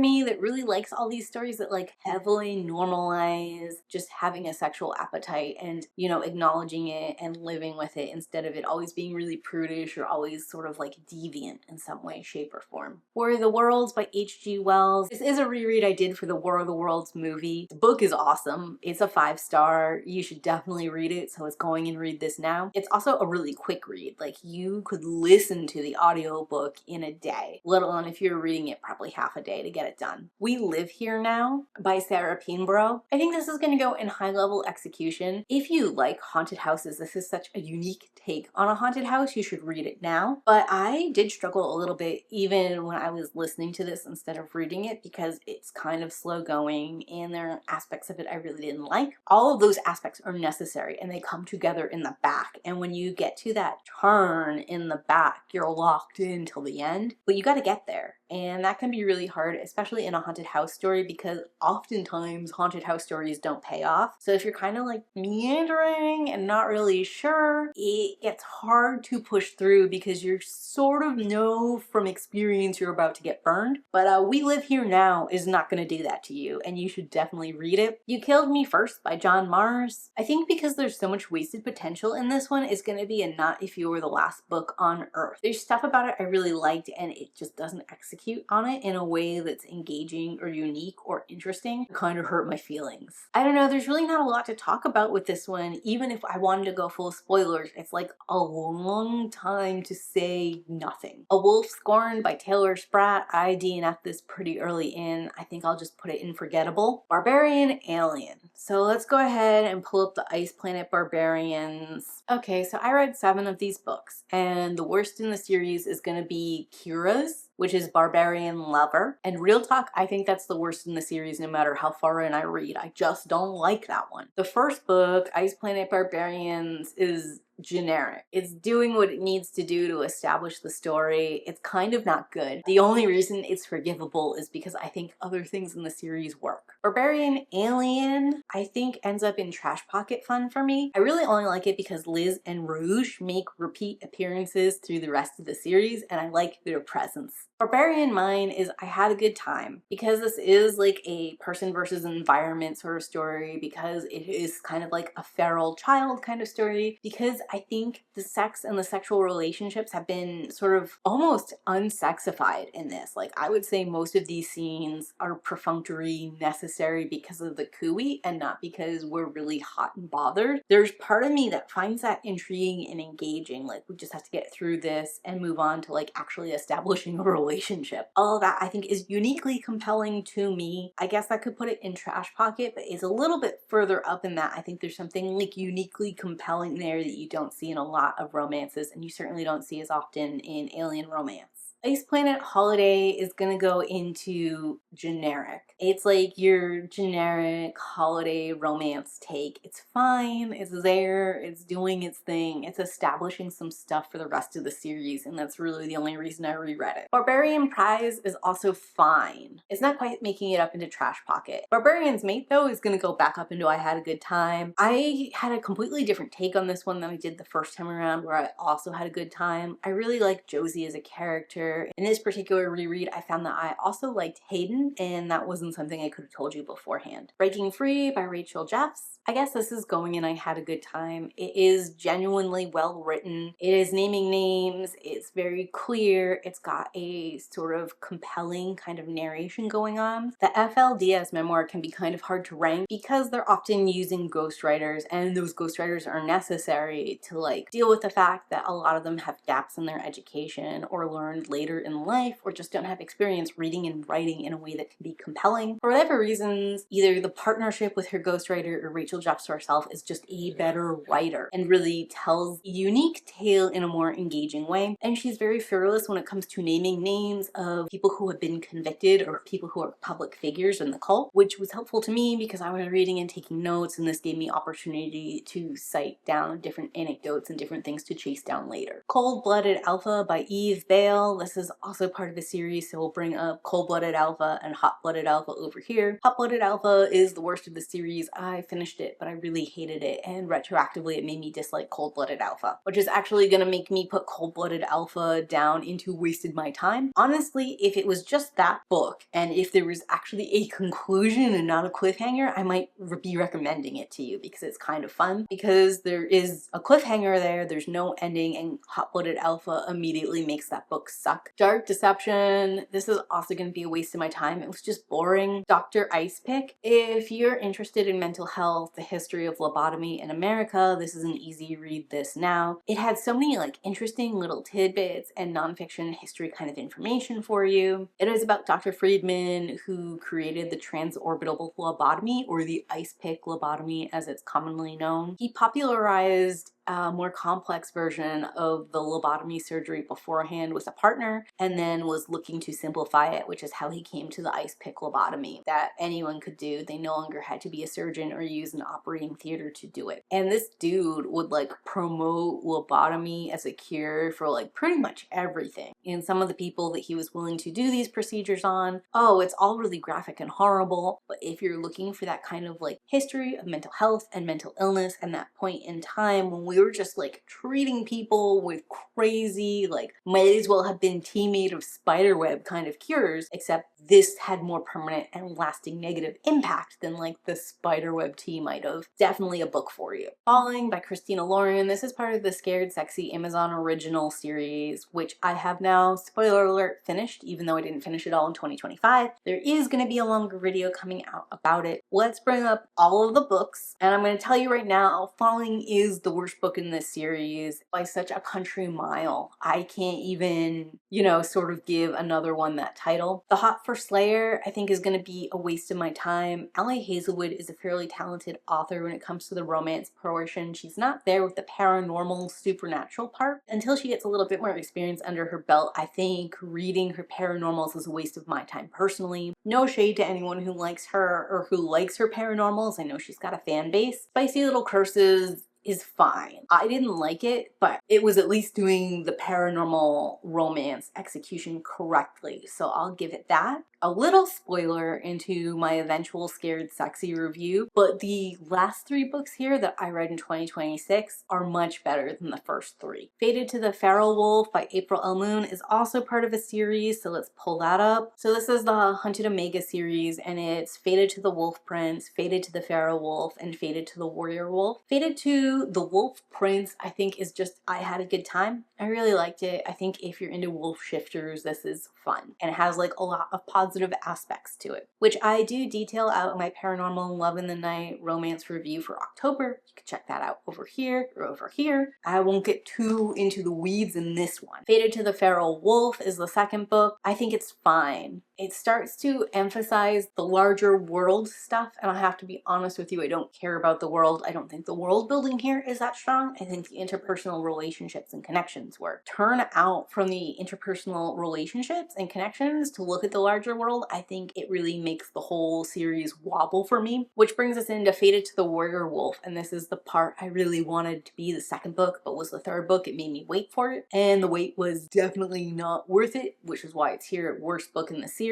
[SPEAKER 1] me that really likes all these stories that like heavily normalize just having a sexual appetite and, you know, acknowledging it and living with it instead of it always being really prudish or always sort of like deviant in some way, shape, or form. War of the Worlds by H.G. Wells. This is a reread I did for the War of the Worlds movie. The book is awesome. It's a 5-star. You should definitely read it, so it's going and read this now. It's also a really quick read. Like you could listen to the audiobook in a day, let alone if you're reading it probably half a day to get it done. We Live Here Now by Sarah Pinborough. I think this is going to go in high level execution. If you like haunted houses, this is such a unique take on a haunted house, you should read it now. But I did struggle a little bit even when I was listening to this instead of reading it because it's kind of slow going and there are aspects of it I really didn't like. All of those aspects are necessary and they come together in the back, and when you get to that turn in the back, you're locked in till the end, but you got to get there. And that can be really hard, especially in a haunted house story, because oftentimes haunted house stories don't pay off. So if you're kind of like meandering and not really sure, it gets hard to push through because you sort of know from experience you're about to get burned. But We Live Here Now is not going to do that to you, and you should definitely read it. You Killed Me First by John Mars. I think because there's so much wasted potential in this one, it's going to be a not if you were the last book on earth. There's stuff about it I really liked, and it just doesn't execute on it in a way that's engaging or unique or interesting. It kind of hurt my feelings. I don't know, there's really not a lot to talk about with this one. Even if I wanted to go full spoilers, it's like a long time to say nothing. A Wolf Scorned by Taylor Spratt. I DNF'd this pretty early in. I think I'll just put it in forgettable. Barbarian Alien. So let's go ahead and pull up the Ice Planet Barbarians. Okay, so I read 7 of these books, and the worst in the series is going to be Kira's, which is Barbarian Lover. And real talk, I think that's the worst in the series no matter how far in I read. I just don't like that one. The first book, Ice Planet Barbarians, is generic. It's doing what it needs to do to establish the story. It's kind of not good. The only reason it's forgivable is because I think other things in the series work. Barbarian Alien, I think, ends up in trash pocket fun for me. I really only like it because Liz and Rouge make repeat appearances through the rest of the series, and I like their presence. Barbarian Mine is I had a good time because this is like a person versus environment sort of story, because it is kind of like a feral child kind of story, because I think the sex and the sexual relationships have been sort of almost unsexified in this. Like I would say most of these scenes are perfunctory, necessary because of the cooey and not because we're really hot and bothered. There's part of me that finds that intriguing and engaging. Like we just have to get through this and move on to like actually establishing a relationship. All of that I think is uniquely compelling to me. I guess I could put it in trash pocket, but it's a little bit further up in that. I think there's something like uniquely compelling there that you don't see in a lot of romances, and you certainly don't see as often in alien romance. Ice Planet Holiday is gonna go into generic. It's like your generic holiday romance take. It's fine, it's there, it's doing its thing, it's establishing some stuff for the rest of the series, and that's really the only reason I reread it. Barbarian Prize is also fine. It's not quite making it up into trash pocket. Barbarian's Mate, though, is gonna go back up into I had a good time. I had a completely different take on this one than I did the first time around, where I also had a good time. I really like Josie as a character. In this particular reread, I found that I also liked Hayden, and that wasn't something I could have told you beforehand. Breaking Free by Rachel Jeffs. I guess this is going and I had a good time. It is genuinely well written. It is naming names. It's very clear. It's got a sort of compelling kind of narration going on. The FLDS memoir can be kind of hard to rank because they're often using ghostwriters, and those ghostwriters are necessary to like deal with the fact that a lot of them have gaps in their education or learned later in life or just don't have experience reading and writing in a way that can be compelling. For whatever reasons, either the partnership with her ghostwriter or Rachel Jeffs herself is just a better writer and really tells a unique tale in a more engaging way. And she's very fearless when it comes to naming names of people who have been convicted or people who are public figures in the cult, which was helpful to me because I was reading and taking notes, and this gave me opportunity to cite down different anecdotes and different things to chase down later. Cold-Blooded Alpha by Eve Bale. This is also part of a series, so we'll bring up Cold-Blooded Alpha and Hot-Blooded Alpha over here. Hot-Blooded Alpha is the worst of the series. I finished it, but I really hated it, and retroactively it made me dislike Cold-Blooded Alpha, which is actually gonna make me put Cold-Blooded Alpha down into wasted my time. Honestly, if it was just that book, and if there was actually a conclusion and not a cliffhanger, I might be recommending it to you because it's kind of fun. Because there is a cliffhanger there, there's no ending, and Hot-Blooded Alpha immediately makes that book suck. Dark Deception, this is also going to be a waste of my time. It was just boring. Dr. Icepick, if you're interested in mental health, the history of lobotomy in America, this is an easy read this now. It had so many like interesting little tidbits and nonfiction history kind of information for you. It is about Dr. Friedman, who created the transorbital lobotomy, or the ice pick lobotomy as it's commonly known. He popularized a more complex version of the lobotomy surgery beforehand with a partner, and then was looking to simplify it, which is how he came to the ice pick lobotomy that anyone could do. They no longer had to be a surgeon or use an operating theater to do it. And this dude would like promote lobotomy as a cure for like pretty much everything. And some of the people that he was willing to do these procedures on, oh, it's all really graphic and horrible, but if you're looking for that kind of like history of mental health and mental illness and that point in time when we were just like treating people with crazy, like might as well have been tea made of spiderweb kind of cures, except this had more permanent and lasting negative impact than like the spiderweb tea might have. Definitely a book for you. Falling by Christina Lauren. This is part of the Scared Sexy Amazon original series, which I have now, spoiler alert, finished, even though I didn't finish it all in 2025. There is going to be a longer video coming out about it. Let's bring up all of the books, and I'm going to tell you right now, Falling is the worst book in this series by such a country mile. I can't even, sort of give another one that title. The Hot for Slayer, I think, is going to be a waste of my time. Allie Hazelwood is a fairly talented author when it comes to the romance portion. She's not there with the paranormal, supernatural part. Until she gets a little bit more experience under her belt, I think reading her paranormals is a waste of my time personally. No shade to anyone who likes her or who likes her paranormals. I know she's got a fan base. Spicy Little Curses is fine. I didn't like it, but it was at least doing the paranormal romance execution correctly, so I'll give it that. A little spoiler into my eventual Scared Sexy review, but the last 3 books here that I read in 2026 are much better than the first 3. Fated to the Feral Wolf by April L. Moon is also part of a series, so let's pull that up. So this is the Hunted Omega series, and it's Fated to the Wolf Prince, Fated to the Feral Wolf, and Fated to the Warrior Wolf. Fated to the Wolf Prince, I think, is just, I had a good time. I really liked it. I think if you're into wolf shifters, this is fun. And it has like a lot of positive positive aspects to it, which I do detail out in my Paranormal Love in the Night romance review for October. You can check that out over here or over here. I won't get too into the weeds in this one. Fated to the Feral Wolf is the second book. I think it's fine. It starts to emphasize the larger world stuff, and I have to be honest with you, I don't care about the world. I don't think the world building here is that strong. I think the interpersonal relationships and connections were. Turn out from the interpersonal relationships and connections to look at the larger world. I think it really makes the whole series wobble for me, which brings us into Fated to the Warrior Wolf, and this is the part I really wanted to be the second book, but was the third book. It made me wait for it, and the wait was definitely not worth it, which is why it's here at worst book in the series.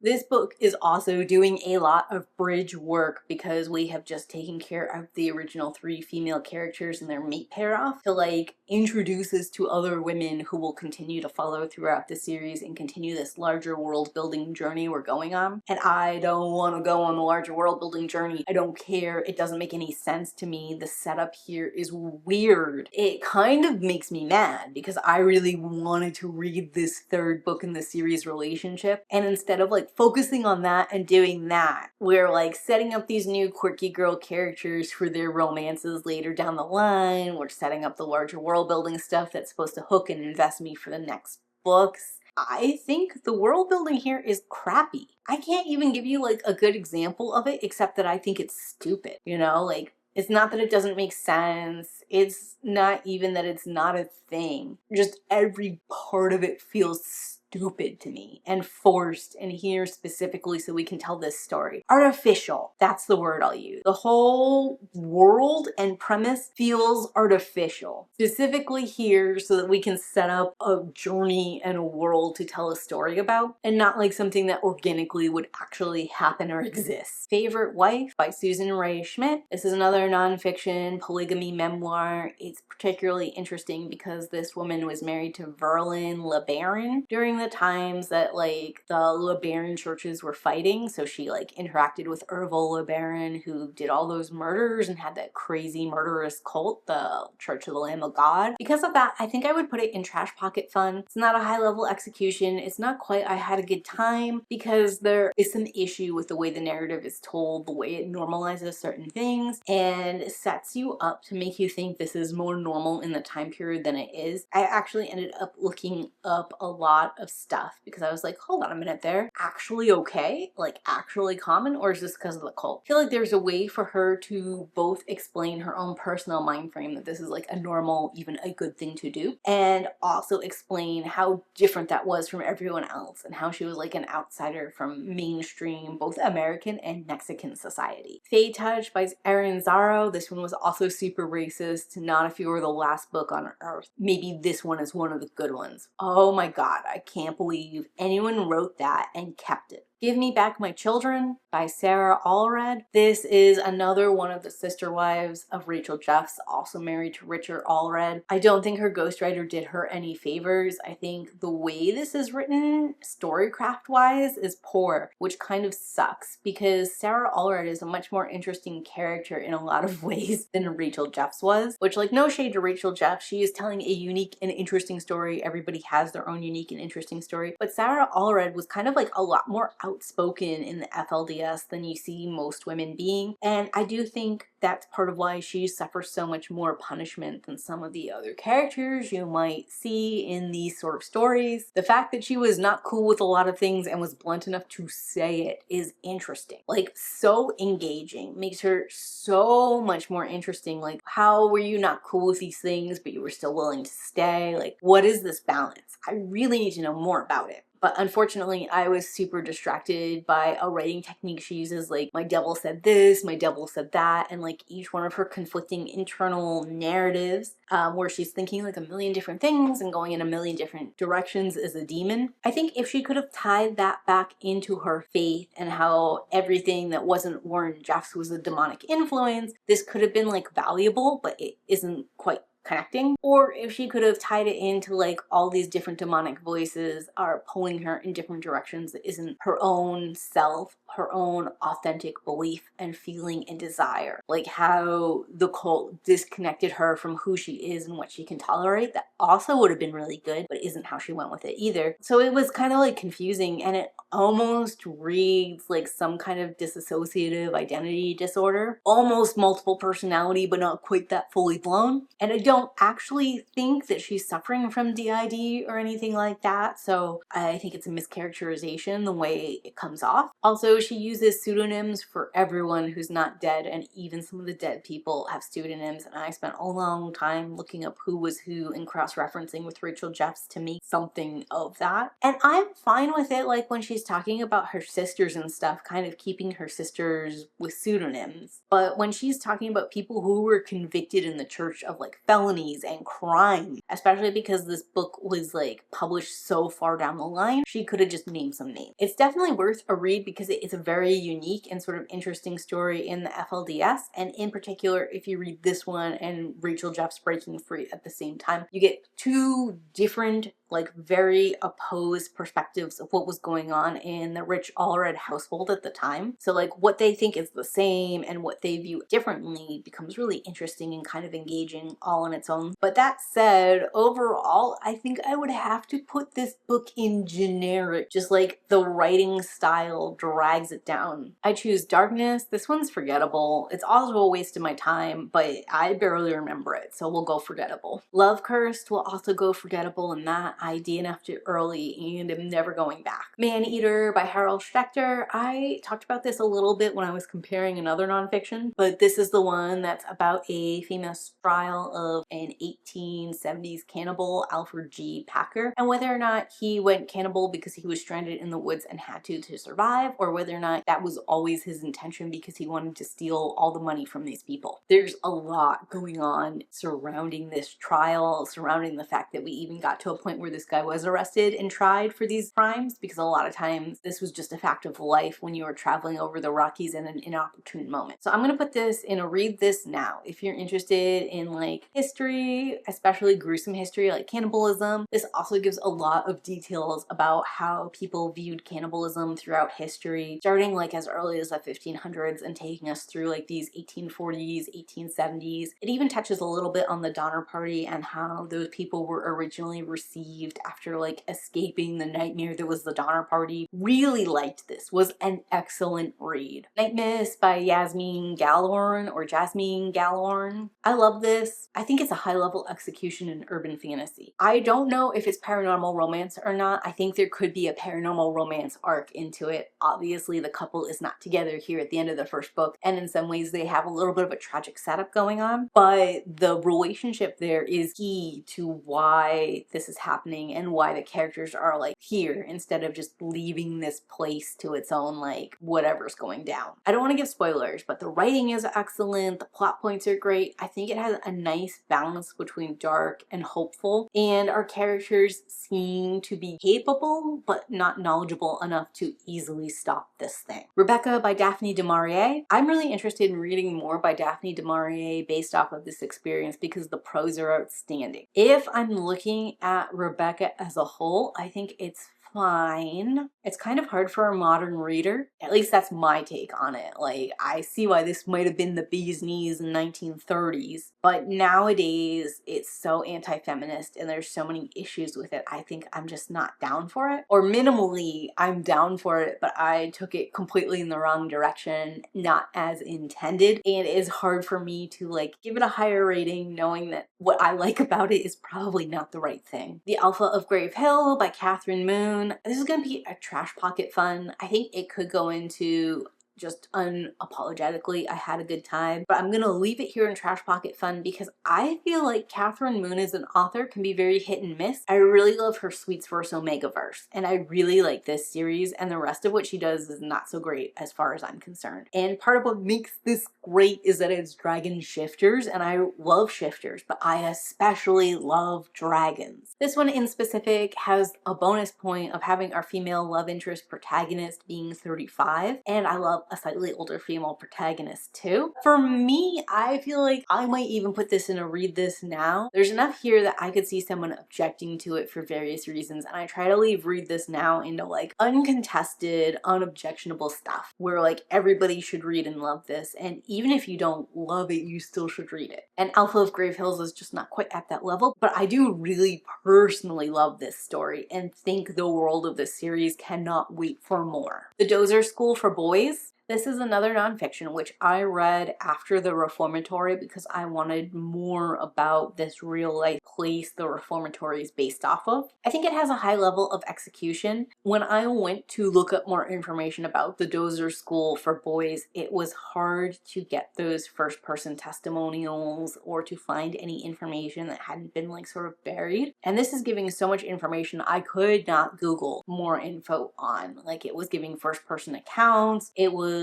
[SPEAKER 1] This book is also doing a lot of bridge work because we have just taken care of the original 3 female characters and their mate pair off to like introduce us to other women who will continue to follow throughout the series and continue this larger world building journey we're going on. And I don't want to go on the larger world building journey. I don't care. It doesn't make any sense to me. The setup here is weird. It kind of makes me mad because I really wanted to read this third book in the series relationship, and instead of like focusing on that and doing that, we're like setting up these new quirky girl characters for their romances later down the line. We're setting up the larger world building stuff that's supposed to hook and invest me for the next books. I think the world building here is crappy. I can't even give you like a good example of it except that I think it's stupid, you know, like it's not that it doesn't make sense. It's not even that it's not a thing. Just every part of it feels stupid to me and forced, and here specifically so we can tell this story. Artificial. That's the word I'll use. The whole world and premise feels artificial. Specifically here so that we can set up a journey and a world to tell a story about, and not like something that organically would actually happen or exist. Favorite Wife by Susan Ray Schmidt. This is another nonfiction polygamy memoir. It's particularly interesting because this woman was married to Verlin LeBaron during the times that like the LeBaron churches were fighting. So she like interacted with Ervil LeBaron, who did all those murders and had that crazy murderous cult, the Church of the Lamb of God. Because of that, I think I would put it in trash pocket fun. It's not a high level execution. It's not quite I had a good time because there is some issue with the way the narrative is told, the way it normalizes certain things and sets you up to make you think this is more normal in the time period than it is. I actually ended up looking up a lot of stuff because I was like, hold on a minute, there actually okay? Like actually common, or is this because of the cult? I feel like there's a way for her to both explain her own personal mind frame that this is like a normal, even a good thing to do, and also explain how different that was from everyone else and how she was like an outsider from mainstream, both American and Mexican society. Fey Touch by Erin Zaro. This one was also super racist. Not if you were the last book on earth. Maybe this one is one of the good ones. Oh my god, I can't believe anyone wrote that and kept it. Give Me Back My Children by Sarah Allred. This is another one of the sister wives of Rachel Jeffs, also married to Richard Allred. I don't think her ghostwriter did her any favors. I think the way this is written, storycraft-wise, is poor, which kind of sucks because Sarah Allred is a much more interesting character in a lot of ways than Rachel Jeffs was, which, like, no shade to Rachel Jeffs. She is telling a unique and interesting story. Everybody has their own unique and interesting story, but Sarah Allred was kind of like a lot more outspoken in the FLDS than you see most women being, and I do think that's part of why she suffers so much more punishment than some of the other characters you might see in these sort of stories. The fact that she was not cool with a lot of things and was blunt enough to say it is interesting. Like, so engaging. Makes her so much more interesting. Like, how were you not cool with these things, but you were still willing to stay? Like, what is this balance? I really need to know more about it. But unfortunately, I was super distracted by a writing technique she uses, like, my devil said this, my devil said that, and like each one of her conflicting internal narratives where she's thinking like a million different things and going in a million different directions is a demon. I think if she could have tied that back into her faith and how everything that wasn't Warren Jeffs was a demonic influence, this could have been like valuable, but it isn't quite connecting, or if she could have tied it into like all these different demonic voices are pulling her in different directions that isn't her own self, her own authentic belief and feeling and desire. Like how the cult disconnected her from who she is and what she can tolerate. That also would have been really good, but isn't how she went with it either. So it was kind of like confusing, and it almost reads like some kind of dissociative identity disorder, almost multiple personality, but not quite that fully blown. And I don't actually think that she's suffering from DID or anything like that, so I think it's a mischaracterization the way it comes off. Also, she uses pseudonyms for everyone who's not dead, and even some of the dead people have pseudonyms, and I spent a long time looking up who was who and cross-referencing with Rachel Jeffs to make something of that. And I'm fine with it, like when she's talking about her sisters and stuff, kind of keeping her sisters with pseudonyms. But when she's talking about people who were convicted in the church of like felonies and crime, especially because this book was like published so far down the line, she could have just named some names. It's definitely worth a read because it is a very unique and sort of interesting story in the FLDS, and in particular if you read this one and Rachel Jeffs Breaking Free at the same time, you get two different, like very opposed perspectives of what was going on in the rich Allred household at the time. So like what they think is the same and what they view differently becomes really interesting and kind of engaging all on its own. But that said, overall, I think I would have to put this book in generic, just like the writing style drags it down. I choose Darkness. This one's forgettable. It's also a waste of my time, but I barely remember it, so we'll go forgettable. Love Cursed will also go forgettable, and that I DNF'd it early and am never going back. Maneater by Harold Schechter. I talked about this a little bit when I was comparing another nonfiction, but this is the one that's about a famous trial of an 1870s cannibal, Alfred G. Packer, and whether or not he went cannibal because he was stranded in the woods and had to survive, or whether or not that was always his intention because he wanted to steal all the money from these people. There's a lot going on surrounding this trial, surrounding the fact that we even got to a point where this guy was arrested and tried for these crimes, because a lot of times this was just a fact of life when you were traveling over the Rockies in an inopportune moment. So I'm gonna put this in a read this now. If you're interested in like history, especially gruesome history like cannibalism, this also gives a lot of details about how people viewed cannibalism throughout history, starting like as early as the 1500s and taking us through like these 1840s, 1870s. It even touches a little bit on the Donner Party and how those people were originally received after like escaping the nightmare that was the Donner Party. Really liked this. Was an excellent read. Night Mist by Yasmin Gallorn or Jasmine Gallorn. I love this. I think it's a high level execution in urban fantasy. I don't know if it's paranormal romance or not. I think there could be a paranormal romance arc into it. Obviously the couple is not together here at the end of the first book, and in some ways they have a little bit of a tragic setup going on, but the relationship there is key to why this is happening and why the characters are like here instead of just leaving this place to its own like whatever's going down. I don't want to give spoilers, but the writing is excellent, the plot points are great. I think it has a nice balance between dark and hopeful, and our characters seem to be capable but not knowledgeable enough to easily stop this thing. Rebecca by Daphne du Maurier. I'm really interested in reading more by Daphne du Maurier based off of this experience because the prose are outstanding. If I'm looking at Rebecca as a whole, I think it's fine. It's kind of hard for a modern reader. At least that's my take on it. Like, I see why this might have been the bee's knees in 1930s, but nowadays it's so anti-feminist and there's so many issues with it. I think I'm just not down for it. Or minimally, I'm down for it, but I took it completely in the wrong direction, not as intended. And it is hard for me to like give it a higher rating knowing that what I like about it is probably not the right thing. The Alpha of Grave Hill by Catherine Moon. This is going to be a trash pocket fun. I think it could go into just unapologetically, I had a good time. But I'm gonna leave it here in Trash Pocket Fun because I feel like Catherine Moon as an author can be very hit and miss. I really love her Sweets Verse Omegaverse, and I really like this series, and the rest of what she does is not so great as far as I'm concerned. And part of what makes this great is that it's dragon shifters, and I love shifters, but I especially love dragons. This one in specific has a bonus point of having our female love interest protagonist being 35, and I love about a slightly older female protagonist too. For me, I feel like I might even put this in a read this now. There's enough here that I could see someone objecting to it for various reasons, and I try to leave read this now into like uncontested, unobjectionable stuff where like everybody should read and love this, and even if you don't love it, you still should read it. And Alpha of Grave Hills is just not quite at that level, but I do really personally love this story and think the world of this series cannot wait for more. The Dozer School for Boys. This is another nonfiction which I read after the reformatory because I wanted more about this real life place the reformatory is based off of. I think it has a high level of execution. When I went to look up more information about the Dozer School for Boys, it was hard to get those first person testimonials or to find any information that hadn't been like sort of buried. And this is giving so much information I could not Google more info on. Like, it was giving first person accounts, it was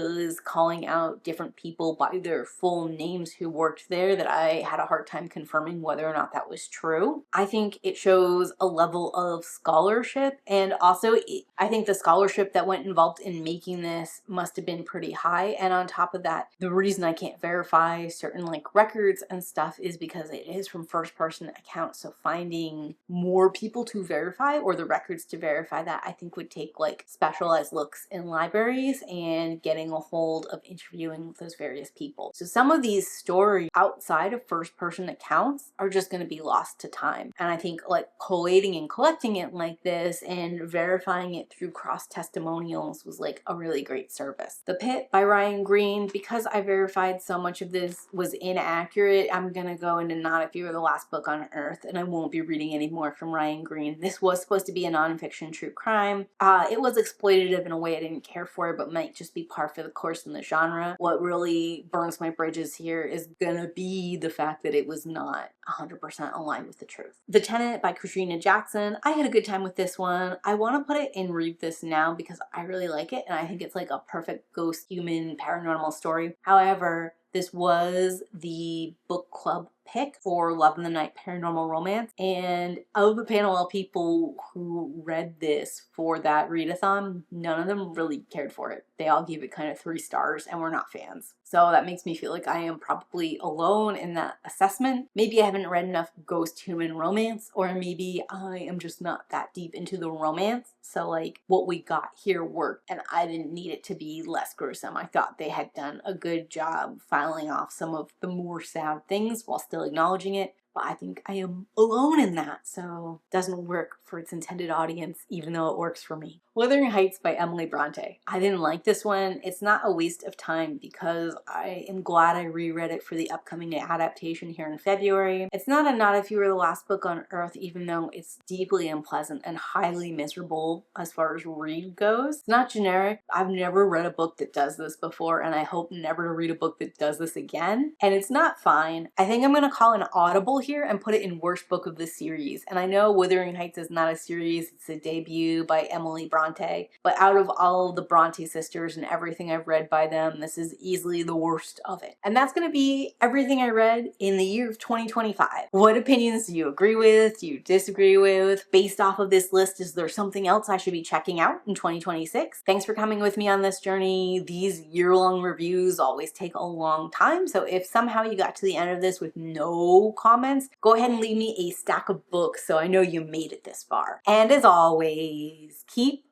[SPEAKER 1] calling out different people by their full names who worked there that I had a hard time confirming whether or not that was true. I think it shows a level of scholarship, and also I think the scholarship that went involved in making this must have been pretty high. And on top of that, the reason I can't verify certain like records and stuff is because it is from first person accounts, so finding more people to verify or the records to verify that I think would take like specialized looks in libraries and getting a hold of interviewing those various people. So some of these stories outside of first person accounts are just going to be lost to time. And I think like collating and collecting it like this and verifying it through cross testimonials was like a really great service. The Pit by Ryan Green, because I verified so much of this was inaccurate, I'm going to go into Not If You Were the Last Book on Earth, and I won't be reading any more from Ryan Green. This was supposed to be a nonfiction true crime. It was exploitative in a way I didn't care for, but might just be par for the course in the genre. What really burns my bridges here is gonna be the fact that it was not 100% aligned with the truth. The Tenant by Katrina Jackson. I had a good time with this one. I want to put it in read this now because I really like it and I think it's like a perfect ghost human paranormal story. However, this was the book club pick for Love in the Night Paranormal Romance, and of the panel of people who read this for that readathon, none of them really cared for it. They all gave it kind of 3 stars and were not fans. So that makes me feel like I am probably alone in that assessment. Maybe I haven't read enough ghost human romance, or maybe I am just not that deep into the romance. So like what we got here worked and I didn't need it to be less gruesome. I thought they had done a good job filing off some of the more sad things while still acknowledging it. But I think I am alone in that, so it doesn't work for its intended audience, even though it works for me. Wuthering Heights by Emily Bronte. I didn't like this one. It's not a waste of time because I am glad I reread it for the upcoming adaptation here in February. It's not a Not If You Were the Last Book on Earth, even though it's deeply unpleasant and highly miserable as far as read goes. It's not generic. I've never read a book that does this before, and I hope never to read a book that does this again. And it's not fine. I think I'm going to call an audible here and put it in worst book of the series. And I know Wuthering Heights is not a series, it's a debut by Emily Bronte, but out of all of the Bronte sisters and everything I've read by them, this is easily the worst of it. And that's going to be everything I read in the year of 2025. What opinions do you agree with? Do you disagree with? Based off of this list, is there something else I should be checking out in 2026? Thanks for coming with me on this journey. These year-long reviews always take a long time, so if somehow you got to the end of this with no comments, go ahead and leave me a stack of books so I know you made it this far. And as always, keep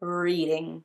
[SPEAKER 1] reading.